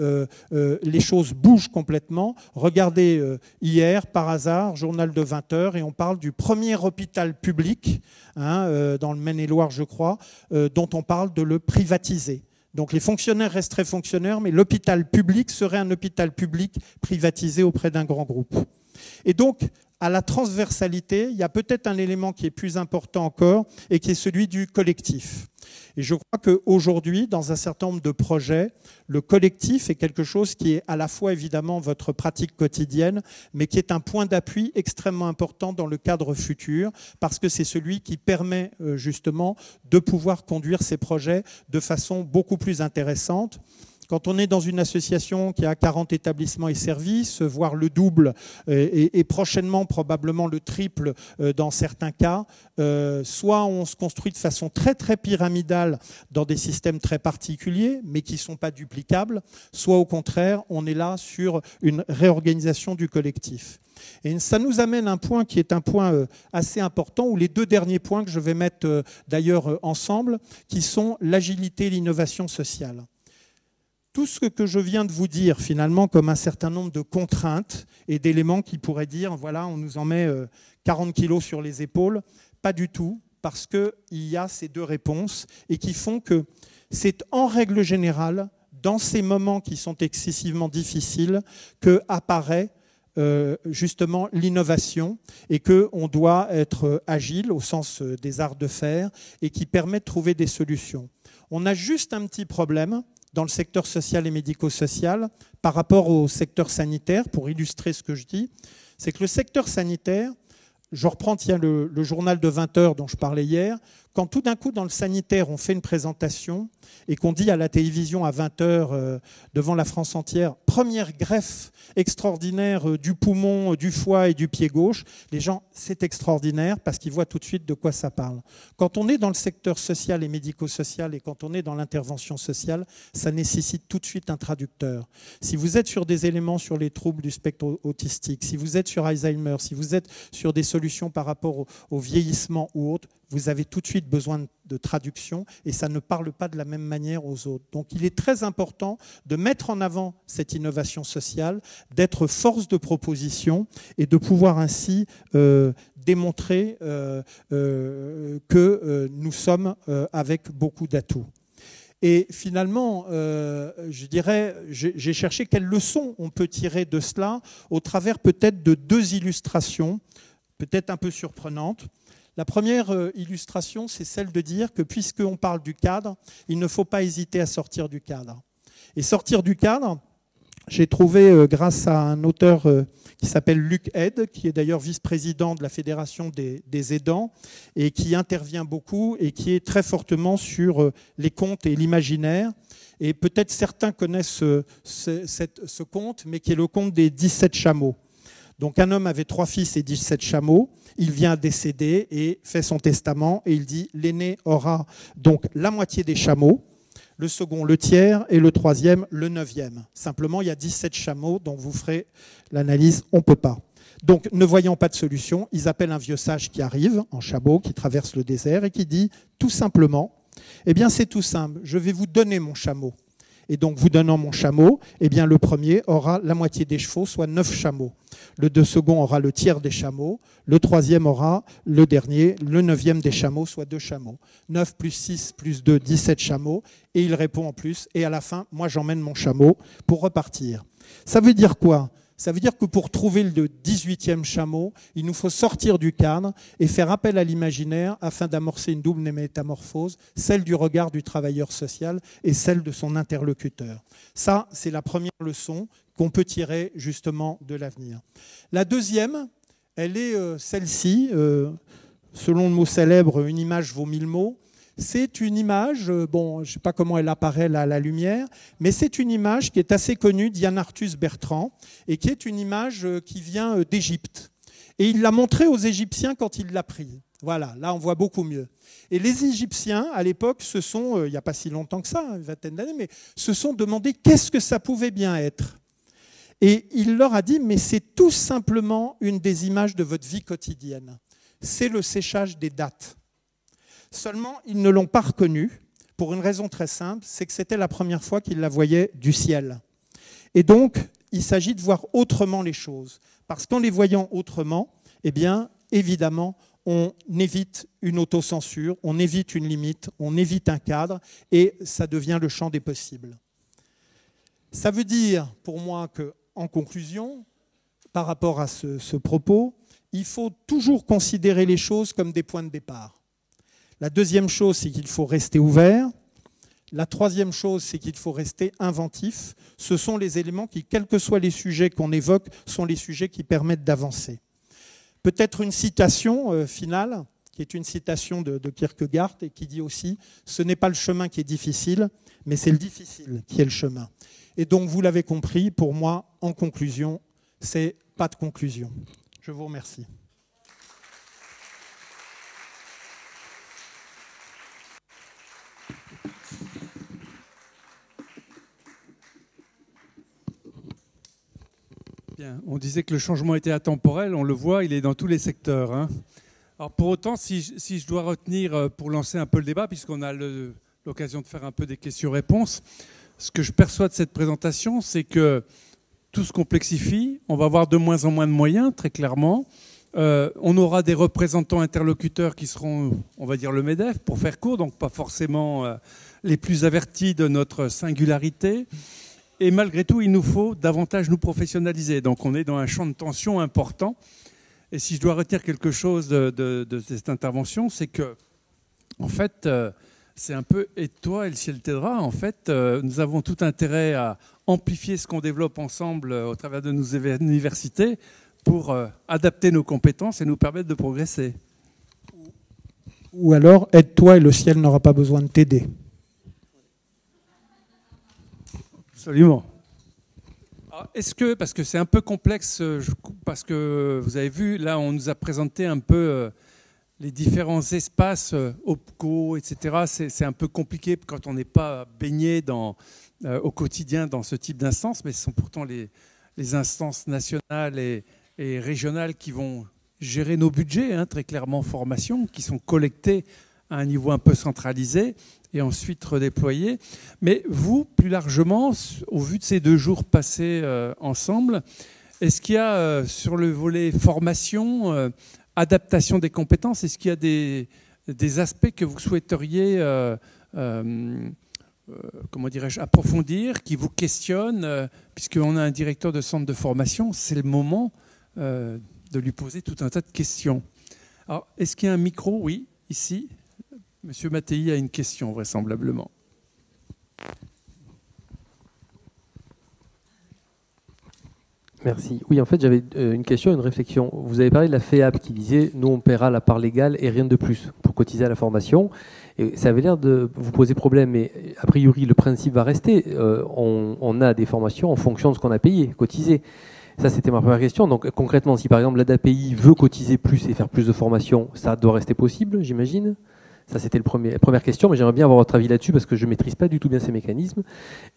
les choses bougent complètement. Regardez hier, par hasard, journal de 20h, et on parle du premier hôpital public, dans le Maine-et-Loire, je crois, dont on parle de le privatiser. Donc les fonctionnaires resteraient fonctionnaires, mais l'hôpital public serait un hôpital public privatisé auprès d'un grand groupe. Et donc, à la transversalité, il y a peut-être un élément qui est plus important encore et qui est celui du collectif. Et je crois qu'aujourd'hui, dans un certain nombre de projets, le collectif est quelque chose qui est à la fois évidemment votre pratique quotidienne, mais qui est un point d'appui extrêmement important dans le cadre futur, parce que c'est celui qui permet justement de pouvoir conduire ces projets de façon beaucoup plus intéressante. Quand on est dans une association qui a 40 établissements et services, voire le double et prochainement probablement le triple dans certains cas, soit on se construit de façon très très pyramidale dans des systèmes très particuliers, mais qui ne sont pas duplicables, soit au contraire, on est là sur une réorganisation du collectif. Et ça nous amène à un point qui est un point assez important, ou les deux derniers points que je vais mettre d'ailleurs ensemble, qui sont l'agilité et l'innovation sociale. Tout ce que je viens de vous dire, finalement, comme un certain nombre de contraintes et d'éléments qui pourraient dire, voilà, on nous en met 40 kilos sur les épaules, pas du tout, parce qu'il y a ces deux réponses et qui font que c'est en règle générale, dans ces moments qui sont excessivement difficiles, qu'apparaît justement l'innovation et qu'on doit être agile au sens des arts de faire et qui permet de trouver des solutions. On a juste un petit problème dans le secteur social et médico-social par rapport au secteur sanitaire, pour illustrer ce que je dis, c'est que le secteur sanitaire, je reprends le journal de 20h dont je parlais hier, quand tout d'un coup dans le sanitaire on fait une présentation et qu'on dit à la télévision à 20h devant la France entière, première greffe extraordinaire du poumon, du foie et du pied gauche, les gens, c'est extraordinaire parce qu'ils voient tout de suite de quoi ça parle. Quand on est dans le secteur social et médico-social et quand on est dans l'intervention sociale, ça nécessite tout de suite un traducteur. Si vous êtes sur des éléments sur les troubles du spectre autistique, si vous êtes sur Alzheimer, si vous êtes sur des solutions par rapport au vieillissement ou autre, vous avez tout de suite besoin de traduction et ça ne parle pas de la même manière aux autres. Donc il est très important de mettre en avant cette innovation sociale, d'être force de proposition et de pouvoir ainsi démontrer que nous sommes avec beaucoup d'atouts. Et finalement, je dirais, j'ai cherché quelles leçons on peut tirer de cela au travers peut-être de deux illustrations, peut-être un peu surprenantes. La première illustration, c'est celle de dire que puisqu'on parle du cadre, il ne faut pas hésiter à sortir du cadre. Et sortir du cadre, j'ai trouvé, grâce à un auteur qui s'appelle Luc Hed, qui est d'ailleurs vice-président de la Fédération des aidants, et qui intervient beaucoup et qui est très fortement sur les contes et l'imaginaire. Et peut-être certains connaissent ce conte, mais qui est le conte des 17 chameaux. Donc un homme avait 3 fils et 17 chameaux. Il vient décéder et fait son testament et il dit l'aîné aura donc la moitié des chameaux, le second le tiers et le troisième le neuvième. Simplement, il y a 17 chameaux, donc vous ferez l'analyse, on ne peut pas. Donc, ne voyant pas de solution, ils appellent un vieux sage qui arrive en chameau, qui traverse le désert et qui dit tout simplement, eh bien c'est tout simple, je vais vous donner mon chameau. Et donc, vous donnant mon chameau, eh bien le premier aura la moitié des chevaux, soit 9 chameaux. Le second aura le tiers des chameaux. Le troisième aura le dernier, le neuvième des chameaux, soit 2 chameaux. 9 plus 6 plus 2, 17 chameaux. Et il répond en plus. Et à la fin, moi, j'emmène mon chameau pour repartir. Ça veut dire quoi ? Ça veut dire que pour trouver le 18e chameau, il nous faut sortir du cadre et faire appel à l'imaginaire afin d'amorcer une double métamorphose, celle du regard du travailleur social et celle de son interlocuteur. Ça, c'est la première leçon qu'on peut tirer justement de l'avenir. La deuxième, elle est celle-ci. Selon le mot célèbre, une image vaut 1000 mots. C'est une image, bon, je ne sais pas comment elle apparaît là à la lumière, mais c'est une image qui est assez connue d'Yann Arthus Bertrand et qui est une image qui vient d'Égypte. Et il l'a montrée aux Égyptiens quand il l'a prise. Voilà, là on voit beaucoup mieux. Et les Égyptiens, à l'époque, se sont, il n'y a pas si longtemps que ça, une vingtaine d'années, mais se sont demandé qu'est-ce que ça pouvait bien être. Et il leur a dit, mais c'est tout simplement une des images de votre vie quotidienne. C'est le séchage des dattes. Seulement, ils ne l'ont pas reconnue pour une raison très simple, c'est que c'était la première fois qu'ils la voyaient du ciel. Et donc, il s'agit de voir autrement les choses. Parce qu'en les voyant autrement, eh bien, évidemment, on évite une autocensure, on évite une limite, on évite un cadre, et ça devient le champ des possibles. Ça veut dire, pour moi, qu'en conclusion, par rapport à ce propos, il faut toujours considérer les choses comme des points de départ. La deuxième chose, c'est qu'il faut rester ouvert. La troisième chose, c'est qu'il faut rester inventif. Ce sont les éléments qui, quels que soient les sujets qu'on évoque, sont les sujets qui permettent d'avancer. Peut-être une citation finale, qui est une citation de Kierkegaard, et qui dit aussi « Ce n'est pas le chemin qui est difficile, mais c'est le difficile qui est le chemin ». Et donc, vous l'avez compris, pour moi, en conclusion, c'est pas de conclusion. Je vous remercie.
Bien, on disait que le changement était atemporel, on le voit, il est dans tous les secteurs. Hein. Alors pour autant, si je dois retenir, pour lancer un peu le débat, puisqu'on a l'occasion de faire un peu des questions-réponses, ce que je perçois de cette présentation, c'est que tout se complexifie, on va avoir de moins en moins de moyens, très clairement. On aura des représentants interlocuteurs qui seront, on va dire, le MEDEF, pour faire court, donc pas forcément les plus avertis de notre singularité. Et malgré tout, il nous faut davantage nous professionnaliser. Donc on est dans un champ de tension important. Et si je dois retenir quelque chose de cette intervention, c'est que, en fait, c'est un peu « aide-toi et le ciel t'aidera ». En fait, nous avons tout intérêt à amplifier ce qu'on développe ensemble au travers de nos universités pour adapter nos compétences et nous permettre de progresser.
Ou alors, aide-toi et le ciel n'aura pas besoin de t'aider.
Absolument. Est-ce que, parce que c'est un peu complexe, parce que vous avez vu, là, on nous a présenté un peu les différents espaces, OPCO, etc. C'est un peu compliqué quand on n'est pas baigné au quotidien dans ce type d'instances, mais ce sont pourtant les instances nationales et régionales qui vont gérer nos budgets, hein, très clairement formation, qui sont collectés à un niveau un peu centralisé et ensuite redéployés. Mais vous, plus largement, au vu de ces 2 jours passés ensemble, est-ce qu'il y a sur le volet formation, adaptation des compétences, est-ce qu'il y a des aspects que vous souhaiteriez comment dirais-je, approfondir, qui vous questionnent, puisqu'on a un directeur de centre de formation, c'est le moment de lui poser tout un tas de questions. Alors, est-ce qu'il y a un micro? Oui, ici. Monsieur Mattei a une question, vraisemblablement.
Merci. Oui, en fait, j'avais une question, une réflexion. Vous avez parlé de la FEAP qui disait « Nous, on paiera la part légale et rien de plus pour cotiser à la formation ». Et ça avait l'air de vous poser problème, mais a priori, le principe va rester. On a des formations en fonction de ce qu'on a payé, cotisé. Ça, c'était ma première question. Donc, concrètement, si par exemple l'ADAPI veut cotiser plus et faire plus de formation, ça doit rester possible, j'imagine. Ça, c'était la première question, mais j'aimerais bien avoir votre avis là-dessus parce que je ne maîtrise pas du tout bien ces mécanismes.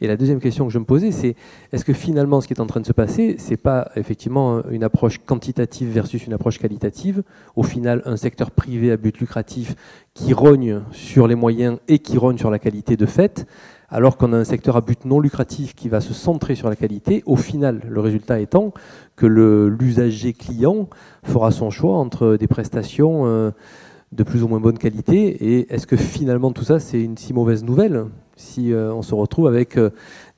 Et la deuxième question que je me posais, c'est est-ce que finalement, ce qui est en train de se passer, c'est pas effectivement une approche quantitative versus une approche qualitative? Au final, un secteur privé à but lucratif qui rogne sur les moyens et qui rogne sur la qualité de fait, alors qu'on a un secteur à but non lucratif qui va se centrer sur la qualité. Au final, le résultat étant que l'usager client fera son choix entre des prestations de plus ou moins bonne qualité. Et est-ce que finalement tout ça, c'est une si mauvaise nouvelle si on se retrouve avec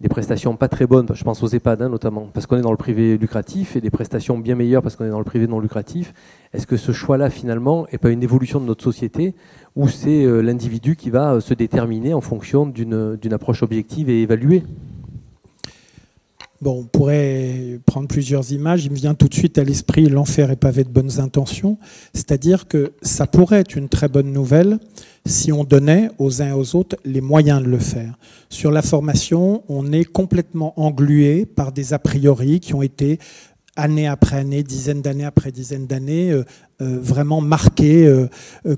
des prestations pas très bonnes, je pense aux EHPAD notamment, parce qu'on est dans le privé lucratif, et des prestations bien meilleures parce qu'on est dans le privé non lucratif? Est-ce que ce choix-là, finalement, n'est pas une évolution de notre société, ou c'est l'individu qui va se déterminer en fonction d'une approche objective et évaluée?
Bon, on pourrait prendre plusieurs images. Il me vient tout de suite à l'esprit l'enfer est pavé de bonnes intentions. C'est-à-dire que ça pourrait être une très bonne nouvelle si on donnait aux uns et aux autres les moyens de le faire. Sur la formation, on est complètement englué par des a priori qui ont été année après année, dizaines d'années après dizaines d'années, vraiment marqués,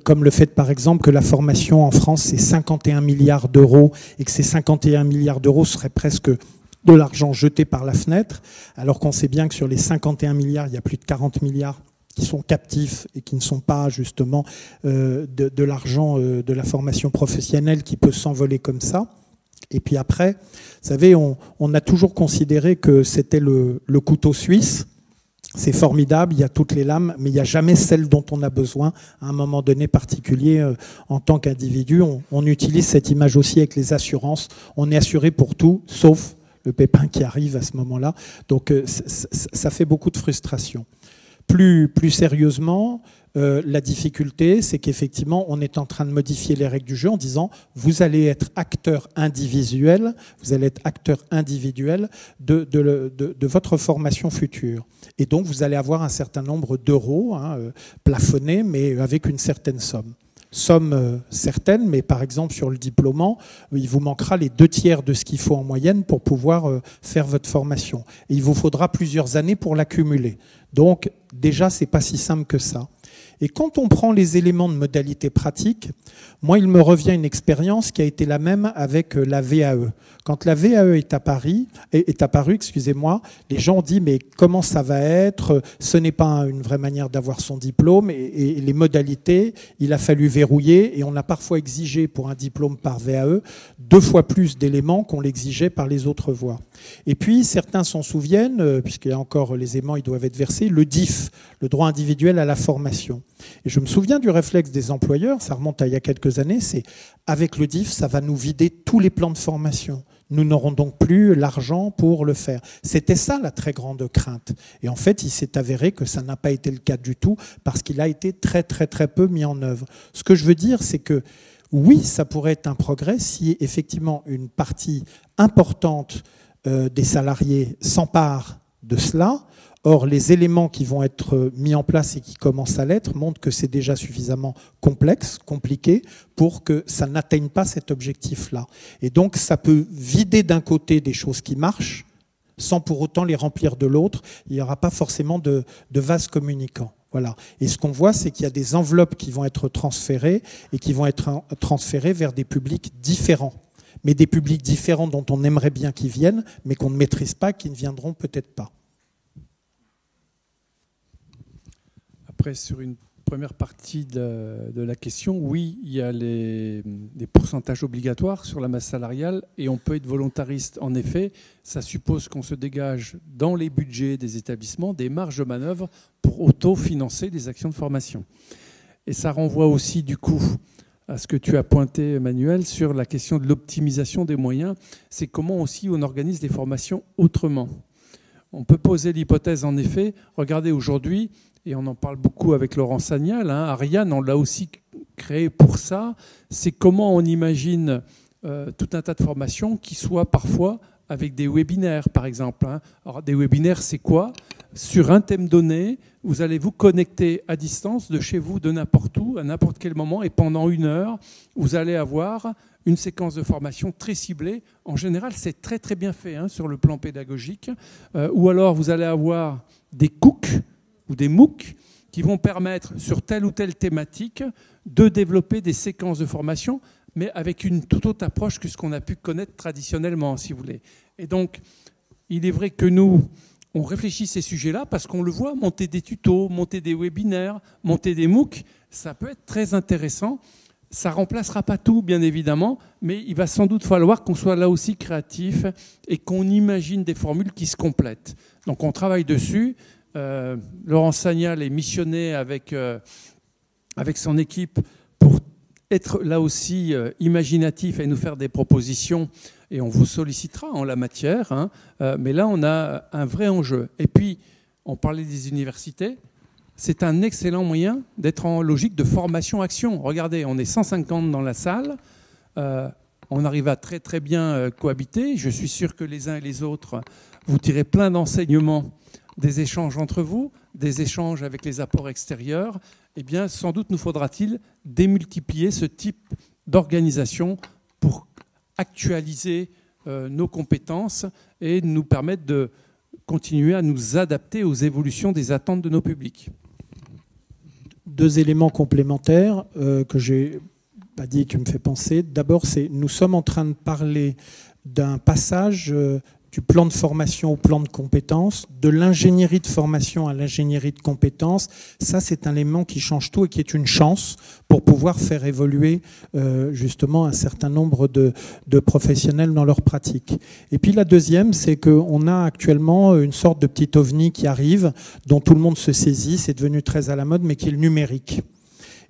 comme le fait par exemple que la formation en France, c'est 51 milliards d'euros, et que ces 51 milliards d'euros seraient presque de l'argent jeté par la fenêtre, alors qu'on sait bien que sur les 51 milliards, il y a plus de 40 milliards qui sont captifs et qui ne sont pas justement de l'argent de la formation professionnelle qui peut s'envoler comme ça. Et puis après, vous savez, on a toujours considéré que c'était le couteau suisse. C'est formidable, il y a toutes les lames, mais il n'y a jamais celle dont on a besoin à un moment donné particulier en tant qu'individu. On utilise cette image aussi avec les assurances. On est assuré pour tout, sauf le pépin qui arrive à ce moment-là. Donc ça fait beaucoup de frustration. Plus sérieusement, la difficulté, c'est qu'effectivement, on est en train de modifier les règles du jeu en disant vous allez être acteur individuel, de votre formation future. Et donc, vous allez avoir un certain nombre d'euros plafonnés, mais avec une certaine somme. Somme certaine, mais par exemple sur le diplômant, il vous manquera les 2/3 de ce qu'il faut en moyenne pour pouvoir faire votre formation. Et il vous faudra plusieurs années pour l'accumuler. Donc déjà, c'est pas si simple que ça. Et quand on prend les éléments de modalité pratique, moi, il me revient une expérience qui a été la même avec la VAE. Quand la VAE est apparue, les gens ont dit mais comment ça va être? Ce n'est pas une vraie manière d'avoir son diplôme, et les modalités, il a fallu verrouiller, et on a parfois exigé pour un diplôme par VAE 2 fois plus d'éléments qu'on l'exigeait par les autres voies. Et puis certains s'en souviennent, puisqu'il y a encore les aimants, ils doivent être versés, le DIF, le droit individuel à la formation. Et je me souviens du réflexe des employeurs, ça remonte à il y a quelques années, c'est avec le DIF, ça va nous vider tous les plans de formation. Nous n'aurons donc plus l'argent pour le faire. C'était ça la très grande crainte. Et en fait, il s'est avéré que ça n'a pas été le cas du tout, parce qu'il a été très très très peu mis en œuvre. Ce que je veux dire, c'est que oui, ça pourrait être un progrès si effectivement une partie importante des salariés s'empare de cela. Or, les éléments qui vont être mis en place et qui commencent à l'être montrent que c'est déjà suffisamment complexe, compliqué, pour que ça n'atteigne pas cet objectif-là. Et donc, ça peut vider d'un côté des choses qui marchent, sans pour autant les remplir de l'autre. Il n'y aura pas forcément de vase communicant. Voilà. Et ce qu'on voit, c'est qu'il y a des enveloppes qui vont être transférées, et qui vont être transférées vers des publics différents. Mais des publics différents dont on aimerait bien qu'ils viennent, mais qu'on ne maîtrise pas, qui ne viendront peut-être pas.
Après, sur une première partie de la question, oui, il y a des pourcentages obligatoires sur la masse salariale, et on peut être volontariste. En effet, ça suppose qu'on se dégage dans les budgets des établissements des marges de manœuvre pour autofinancer des actions de formation. Et ça renvoie aussi, du coup, à ce que tu as pointé, Emmanuel, sur la question de l'optimisation des moyens. C'est comment aussi on organise des formations autrement. On peut poser l'hypothèse, en effet, regardez aujourd'hui, et on en parle beaucoup avec Laurent Sagnal, Ariane, on l'a aussi créé pour ça, c'est comment on imagine tout un tas de formations qui soient parfois avec des webinaires, par exemple. Alors, des webinaires, c'est quoi ? sur un thème donné, vous allez vous connecter à distance de chez vous, de n'importe où, à n'importe quel moment, et pendant 1 heure, vous allez avoir une séquence de formation très ciblée. En général, c'est très très bien fait sur le plan pédagogique. Ou alors, vous allez avoir des COOC ou des MOOC qui vont permettre, sur telle ou telle thématique, de développer des séquences de formation, mais avec une toute autre approche que ce qu'on a pu connaître traditionnellement, si vous voulez. Et donc, il est vrai que nous, on réfléchit ces sujets-là parce qu'on le voit, monter des tutos, monter des webinaires, monter des MOOC, ça peut être très intéressant. Ça ne remplacera pas tout, bien évidemment, mais il va sans doute falloir qu'on soit là aussi créatif et qu'on imagine des formules qui se complètent. Donc on travaille dessus. Laurent Sagnal est missionné avec son équipe pour être là aussi imaginatif et nous faire des propositions. Et on vous sollicitera en la matière. Mais là, on a un vrai enjeu. Et puis, on parlait des universités. C'est un excellent moyen d'être en logique de formation-action. Regardez, on est 150 dans la salle. On arrive à très très bien cohabiter. Je suis sûr que les uns et les autres, vous tirez plein d'enseignements des échanges entre vous, des échanges avec les apports extérieurs. Eh bien, sans doute nous faudra-t-il démultiplier ce type d'organisation pour actualiser nos compétences et nous permettre de continuer à nous adapter aux évolutions des attentes de nos publics.
2 éléments complémentaires que j'ai pas dit, qui me fait penser. D'abord, nous sommes en train de parler d'un passage du plan de formation au plan de compétences, de l'ingénierie de formation à l'ingénierie de compétences. Ça, c'est un élément qui change tout et qui est une chance pour pouvoir faire évoluer justement un certain nombre de professionnels dans leur pratique. Et puis la deuxième, c'est qu'on a actuellement une sorte de petit ovni qui arrive, dont tout le monde se saisit, c'est devenu très à la mode, mais qui est le numérique.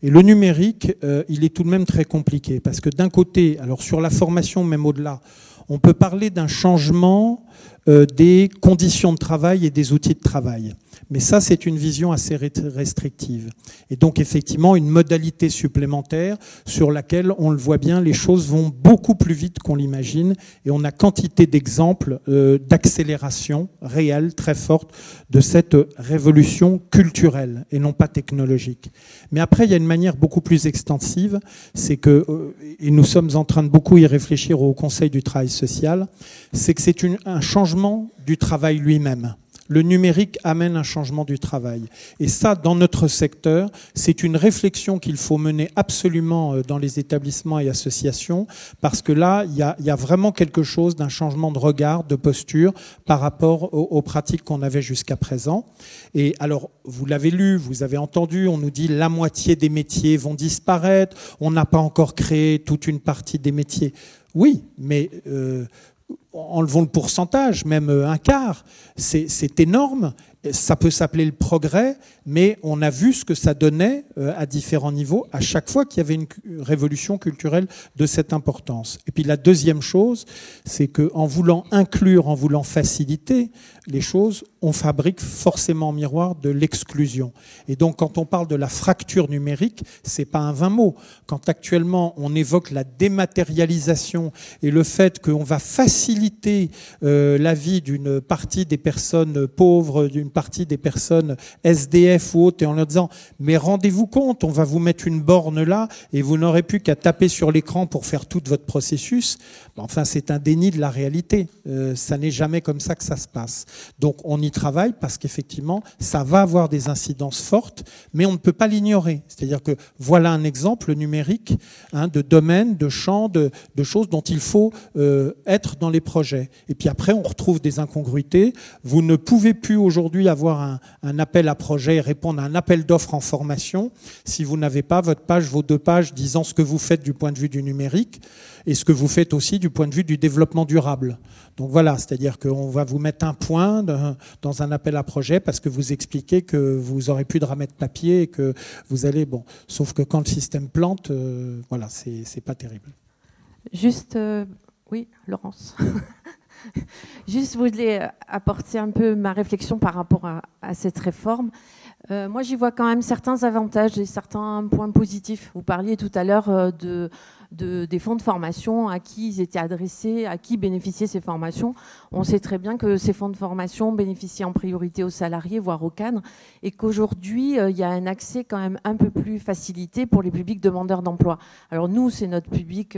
Et le numérique, il est tout de même très compliqué, parce que d'un côté, alors sur la formation, même au-delà, on peut parler d'un changement des conditions de travail et des outils de travail. Mais ça, c'est une vision assez restrictive. Et donc, effectivement, une modalité supplémentaire sur laquelle, on le voit bien, les choses vont beaucoup plus vite qu'on l'imagine. Et on a quantité d'exemples d'accélération réelle, très forte, de cette révolution culturelle et non pas technologique. Mais après, il y a une manière beaucoup plus extensive, c'est que, et nous sommes en train de beaucoup y réfléchir au Conseil du travail social, c'est que c'est un changement du travail lui-même. Le numérique amène un changement du travail. Et ça, dans notre secteur, c'est une réflexion qu'il faut mener absolument dans les établissements et associations, parce que là, il y a vraiment quelque chose d'un changement de regard, de posture, par rapport aux pratiques qu'on avait jusqu'à présent. Et alors, vous l'avez lu, vous avez entendu, on nous dit la moitié des métiers vont disparaître, on n'a pas encore créé toute une partie des métiers. Oui, mais enlevons le pourcentage, même un quart, c'est énorme. Ça peut s'appeler le progrès, mais on a vu ce que ça donnait à différents niveaux à chaque fois qu'il y avait une révolution culturelle de cette importance. Et puis la deuxième chose, c'est qu'en voulant inclure, en voulant faciliter les choses, on fabrique forcément en miroir de l'exclusion. Et donc quand on parle de la fracture numérique, c'est pas un vain mot. Quand actuellement on évoque la dématérialisation et le fait qu'on va faciliter la vie d'une partie des personnes pauvres, d'une partie des personnes SDF ou autres, et en leur disant « mais rendez-vous compte, on va vous mettre une borne là et vous n'aurez plus qu'à taper sur l'écran pour faire tout votre processus », enfin c'est un déni de la réalité. Ça n'est jamais comme ça que ça se passe. Donc on y travaille parce qu'effectivement ça va avoir des incidences fortes, mais on ne peut pas l'ignorer. C'est-à-dire que voilà un exemple numérique de domaine, de champ, de choses dont il faut être dans les projets. Et puis après on retrouve des incongruités. Vous ne pouvez plus aujourd'hui avoir un appel à projet et répondre à un appel d'offres en formation si vous n'avez pas votre page, vos 2 pages disant ce que vous faites du point de vue du numérique et ce que vous faites aussi du point de vue du développement durable. Donc voilà, c'est-à-dire qu'on va vous mettre un point dans un appel à projet parce que vous expliquez que vous aurez plus de ramer de papier et que vous allez... Bon, sauf que quand le système plante, voilà, c'est pas terrible.
Juste... oui, Laurence. Juste, je voulais apporter un peu ma réflexion par rapport à cette réforme. Moi, j'y vois quand même certains avantages et certains points positifs. Vous parliez tout à l'heure des fonds de formation, à qui ils étaient adressés, à qui bénéficiaient ces formations. On sait très bien que ces fonds de formation bénéficiaient en priorité aux salariés, voire aux cadres, et qu'aujourd'hui, il y a un accès quand même un peu plus facilité pour les publics demandeurs d'emploi. Alors nous, c'est notre public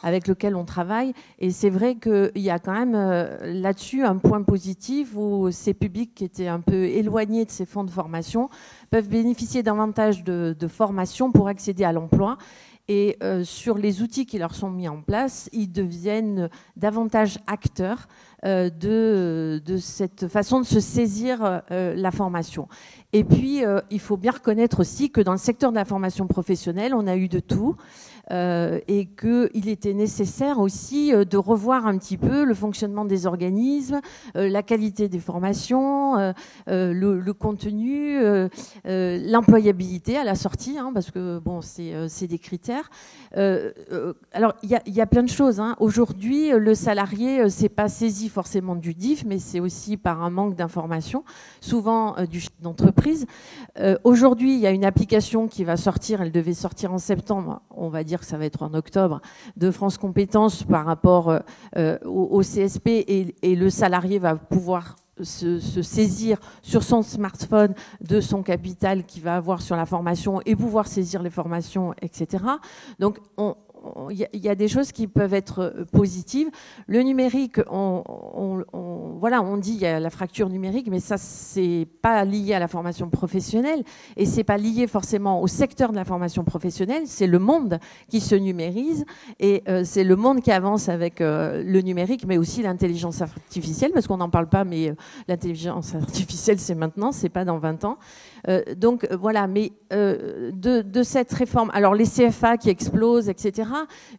avec lequel on travaille, et c'est vrai qu'il y a quand même là-dessus un point positif où ces publics qui étaient un peu éloignés de ces fonds de formation peuvent bénéficier davantage de formation pour accéder à l'emploi. Et sur les outils qui leur sont mis en place, ils deviennent davantage acteurs de cette façon de se saisir la formation. Et puis, il faut bien reconnaître aussi que dans le secteur de la formation professionnelle, on a eu de tout. Et qu'il était nécessaire aussi de revoir un petit peu le fonctionnement des organismes, la qualité des formations, le contenu, l'employabilité à la sortie, hein, parce que bon, c'est des critères. Alors, il y a plein de choses. Hein. Aujourd'hui, le salarié, c'est pas saisi forcément du DIF, mais c'est aussi par un manque d'information, souvent du chef d'entreprise. Aujourd'hui, il y a une application qui va sortir, elle devait sortir en septembre, on va dire que ça va être en octobre, de France Compétences par rapport au CSP, et le salarié va pouvoir se saisir sur son smartphone de son capital qu'il va avoir sur la formation et pouvoir saisir les formations, etc. Donc, il y a des choses qui peuvent être positives. Le numérique, voilà, on dit il y a la fracture numérique, mais ça, c'est pas lié à la formation professionnelle et c'est pas lié forcément au secteur de la formation professionnelle. C'est le monde qui se numérise et c'est le monde qui avance avec le numérique, mais aussi l'intelligence artificielle, parce qu'on n'en parle pas, mais l'intelligence artificielle, c'est maintenant, c'est pas dans 20 ans. Donc voilà, mais de cette réforme, alors les CFA qui explosent, etc.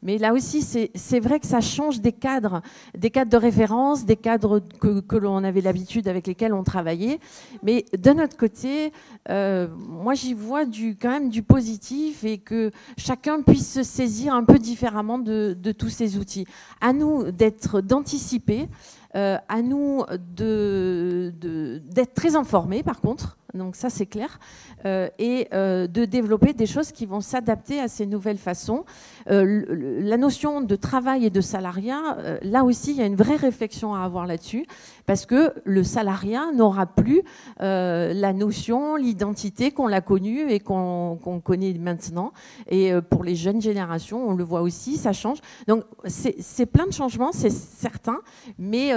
Mais là aussi, c'est vrai que ça change des cadres de référence, des cadres que l'on avait l'habitude avec lesquels on travaillait. Mais d'un autre côté, moi j'y vois quand même du positif et que chacun puisse se saisir un peu différemment de tous ces outils. À nous d'anticiper. À nous d'être très informés, par contre, donc ça c'est clair, et de développer des choses qui vont s'adapter à ces nouvelles façons. La notion de travail et de salariat, là aussi il y a une vraie réflexion à avoir là-dessus, parce que le salariat n'aura plus la notion, l'identité qu'on l'a connue et qu'on connaît maintenant. Et pour les jeunes générations, on le voit aussi, ça change. Donc c'est plein de changements, c'est certain, mais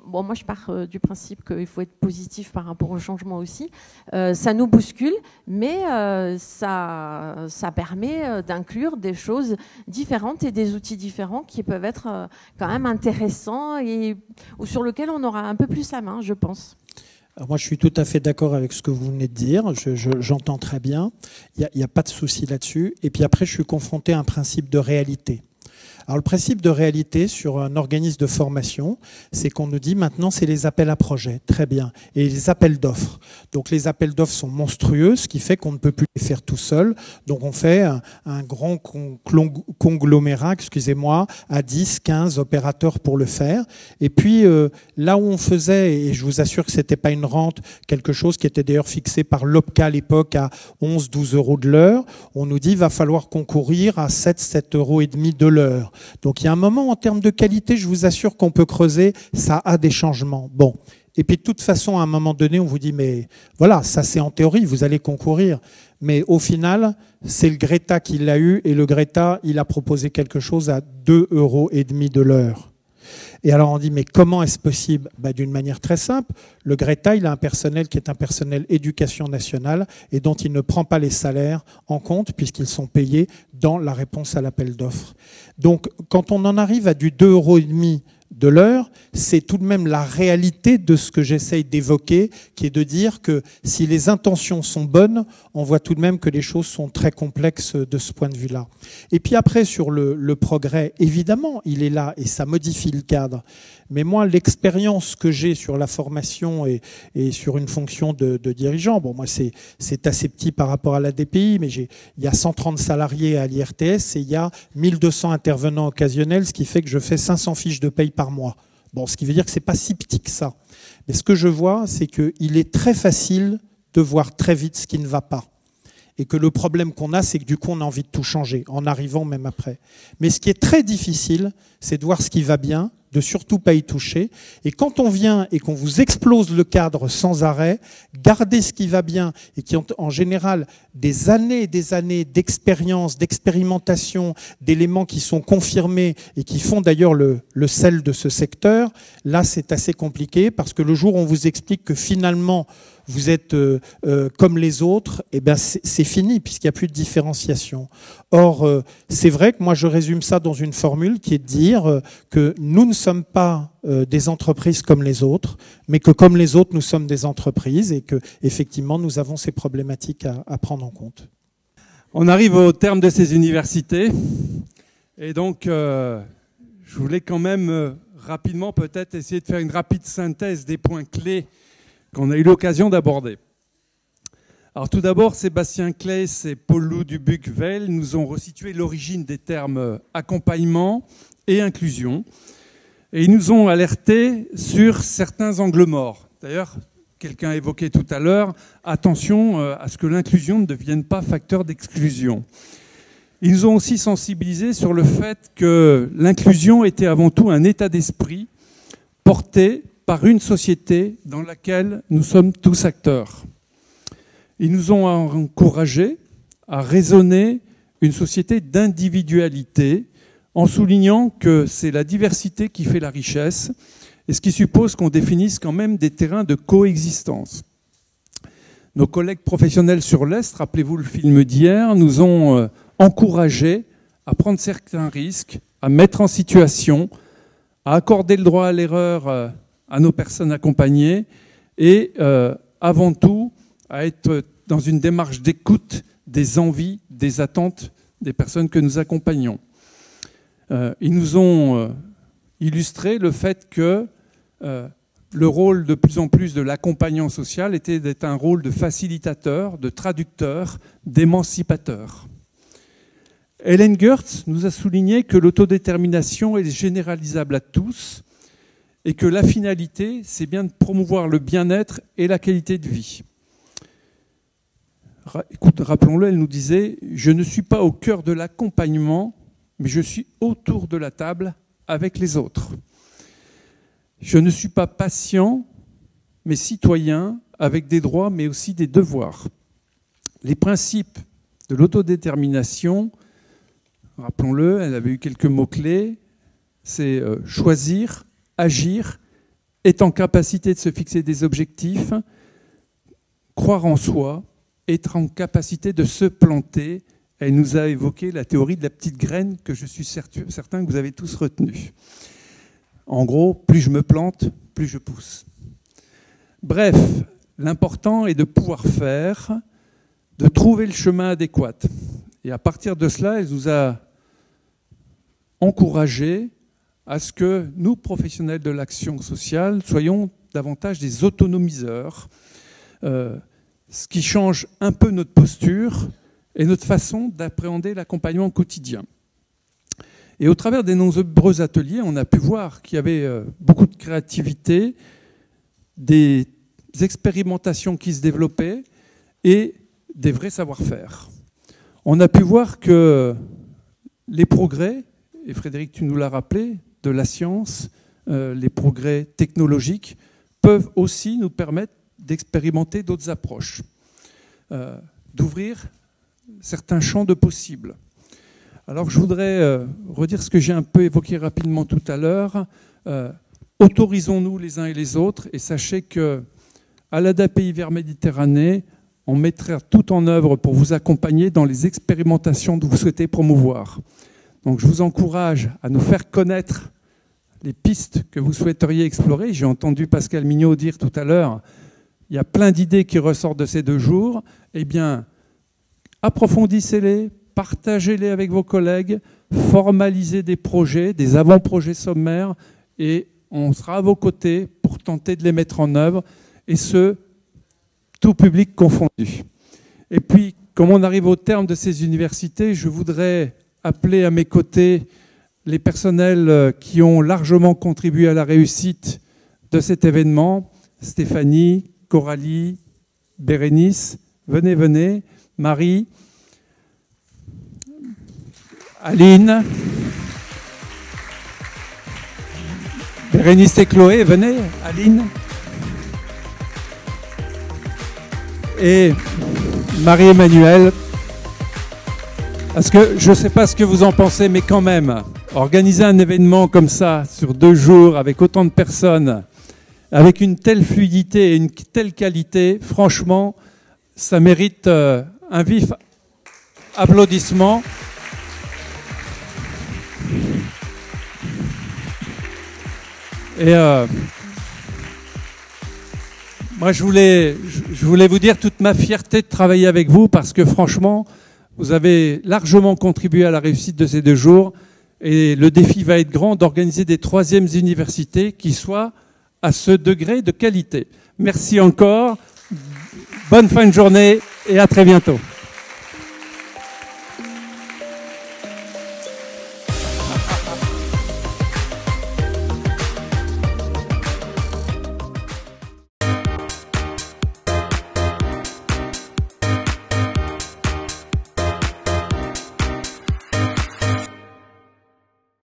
bon, moi je pars du principe qu'il faut être positif par rapport au changement aussi. Ça nous bouscule, mais ça permet d'inclure des choses différentes et des outils différents qui peuvent être quand même intéressants et sur lesquels on aura un peu plus la main, je pense.
Alors moi, je suis tout à fait d'accord avec ce que vous venez de dire. J'entends très bien. Il n'y a pas de souci là-dessus. Et puis après, je suis confronté à un principe de réalité. Alors le principe de réalité sur un organisme de formation, c'est qu'on nous dit maintenant c'est les appels à projets, très bien, et les appels d'offres. Donc les appels d'offres sont monstrueux, ce qui fait qu'on ne peut plus les faire tout seul. Donc on fait un grand conglomérat, excusez-moi, à 10, 15 opérateurs pour le faire. Et puis là où on faisait, et je vous assure que c'était pas une rente, quelque chose qui était d'ailleurs fixé par l'OPCA à l'époque à 11, 12 euros de l'heure, on nous dit il va falloir concourir à 7 euros et demi de l'heure. Donc il y a un moment en termes de qualité, je vous assure qu'on peut creuser, ça a des changements. Bon, et puis de toute façon, à un moment donné, on vous dit mais voilà, ça c'est en théorie, vous allez concourir. Mais au final, c'est le Greta qui l'a eu et le Greta, il a proposé quelque chose à 2,5 euros de l'heure. Et alors on dit mais comment est-ce possible ? D'une manière très simple, le Greta il a un personnel qui est un personnel éducation nationale et dont il ne prend pas les salaires en compte puisqu'ils sont payés dans la réponse à l'appel d'offres. Donc quand on en arrive à du 2,5 euros de l'heure, c'est tout de même la réalité de ce que j'essaye d'évoquer, qui est de dire que si les intentions sont bonnes, on voit tout de même que les choses sont très complexes de ce point de vue-là. Et puis après, sur le progrès, évidemment, il est là et ça modifie le cadre. Mais moi, l'expérience que j'ai sur la formation et sur une fonction de dirigeant, bon, moi, c'est assez petit par rapport à la DPI, mais il y a 130 salariés à l'IRTS et il y a 1200 intervenants occasionnels, ce qui fait que je fais 500 fiches de paye par mois. Bon, ce qui veut dire que c'est pas si petit que ça. Mais ce que je vois, c'est qu'il est très facile de voir très vite ce qui ne va pas. et que le problème qu'on a, c'est que du coup, on a envie de tout changer, en arrivant même après. Mais ce qui est très difficile, c'est de voir ce qui va bien, de surtout pas y toucher. Et quand on vient et qu'on vous explose le cadre sans arrêt, gardez ce qui va bien et qui ont en général des années et des années d'expérience, d'expérimentation, d'éléments qui sont confirmés et qui font d'ailleurs le sel de ce secteur, là c'est assez compliqué parce que le jour où on vous explique que finalement vous êtes comme les autres, eh ben c'est fini puisqu'il n'y a plus de différenciation. Or, c'est vrai que moi je résume ça dans une formule qui est de dire que nous ne sommes pas des entreprises comme les autres, mais que comme les autres, nous sommes des entreprises et que effectivement nous avons ces problématiques à prendre en compte.
On arrive au terme de ces universités et donc je voulais quand même rapidement peut-être essayer de faire une rapide synthèse des points clés qu'on a eu l'occasion d'aborder. Alors tout d'abord, Sébastien Claes et Paul-Loup Dubuc-Veil nous ont resitué l'origine des termes accompagnement et inclusion. Et ils nous ont alertés sur certains angles morts. D'ailleurs, quelqu'un a évoqué tout à l'heure, attention à ce que l'inclusion ne devienne pas facteur d'exclusion. Ils nous ont aussi sensibilisés sur le fait que l'inclusion était avant tout un état d'esprit porté par une société dans laquelle nous sommes tous acteurs. Ils nous ont encouragés à raisonner une société d'individualité en soulignant que c'est la diversité qui fait la richesse et ce qui suppose qu'on définisse quand même des terrains de coexistence. Nos collègues professionnels sur l'Est, rappelez-vous le film d'hier, nous ont encouragés à prendre certains risques, à mettre en situation, à accorder le droit à l'erreur à nos personnes accompagnées et avant tout à être dans une démarche d'écoute des envies, des attentes des personnes que nous accompagnons. Ils nous ont illustré le fait que le rôle de plus en plus de l'accompagnant social était d'être un rôle de facilitateur, de traducteur, d'émancipateur. Hélène Gertz nous a souligné que l'autodétermination est généralisable à tous et que la finalité, c'est bien de promouvoir le bien-être et la qualité de vie. Écoute, rappelons-le, elle nous disait « Je ne suis pas au cœur de l'accompagnement, mais je suis autour de la table avec les autres. Je ne suis pas patient, mais citoyen, avec des droits, mais aussi des devoirs. Les principes de l'autodétermination, rappelons-le, elle avait eu quelques mots-clés, c'est choisir, agir, être en capacité de se fixer des objectifs, croire en soi, être en capacité de se planter. Elle nous a évoqué la théorie de la petite graine que je suis certain que vous avez tous retenue. En gros, plus je me plante, plus je pousse. Bref, l'important est de pouvoir faire, de trouver le chemin adéquat. Et à partir de cela, elle nous a encouragés à ce que nous, professionnels de l'action sociale, soyons davantage des autonomiseurs, ce qui change un peu notre posture et notre façon d'appréhender l'accompagnement quotidien. Et au travers des nombreux ateliers, on a pu voir qu'il y avait beaucoup de créativité, des expérimentations qui se développaient et des vrais savoir-faire. On a pu voir que les progrès, et Frédéric, tu nous l'as rappelé, de la science, les progrès technologiques peuvent aussi nous permettre d'expérimenter d'autres approches, d'ouvrir certains champs de possibles. Alors je voudrais redire ce que j'ai un peu évoqué rapidement tout à l'heure. Autorisons-nous les uns et les autres et sachez qu'à l'ADAPI vers Méditerranée, on mettra tout en œuvre pour vous accompagner dans les expérimentations que vous souhaitez promouvoir. Donc je vous encourage à nous faire connaître les pistes que vous souhaiteriez explorer. J'ai entendu Pascal Mignot dire tout à l'heure, il y a plein d'idées qui ressortent de ces 2 jours. Eh bien, approfondissez-les, partagez-les avec vos collègues, formalisez des projets, des avant-projets sommaires, et on sera à vos côtés pour tenter de les mettre en œuvre, et ce, tout public confondu. Et puis, comme on arrive au terme de ces universités, je voudrais appeler à mes côtés les personnels qui ont largement contribué à la réussite de cet événement. Stéphanie, Coralie, Bérénice, venez, Marie, Aline, Bérénice et Chloé, venez, Aline. Et Marie-Emmanuelle. Parce que je ne sais pas ce que vous en pensez, mais quand même, organiser un événement comme ça, sur 2 jours, avec autant de personnes, avec une telle fluidité et une telle qualité, franchement, ça mérite un vif applaudissement. Et moi, je voulais vous dire toute ma fierté de travailler avec vous parce que franchement, vous avez largement contribué à la réussite de ces 2 jours et le défi va être grand d'organiser des 3e universités qui soient à ce degré de qualité. Merci encore, bonne fin de journée et à très bientôt.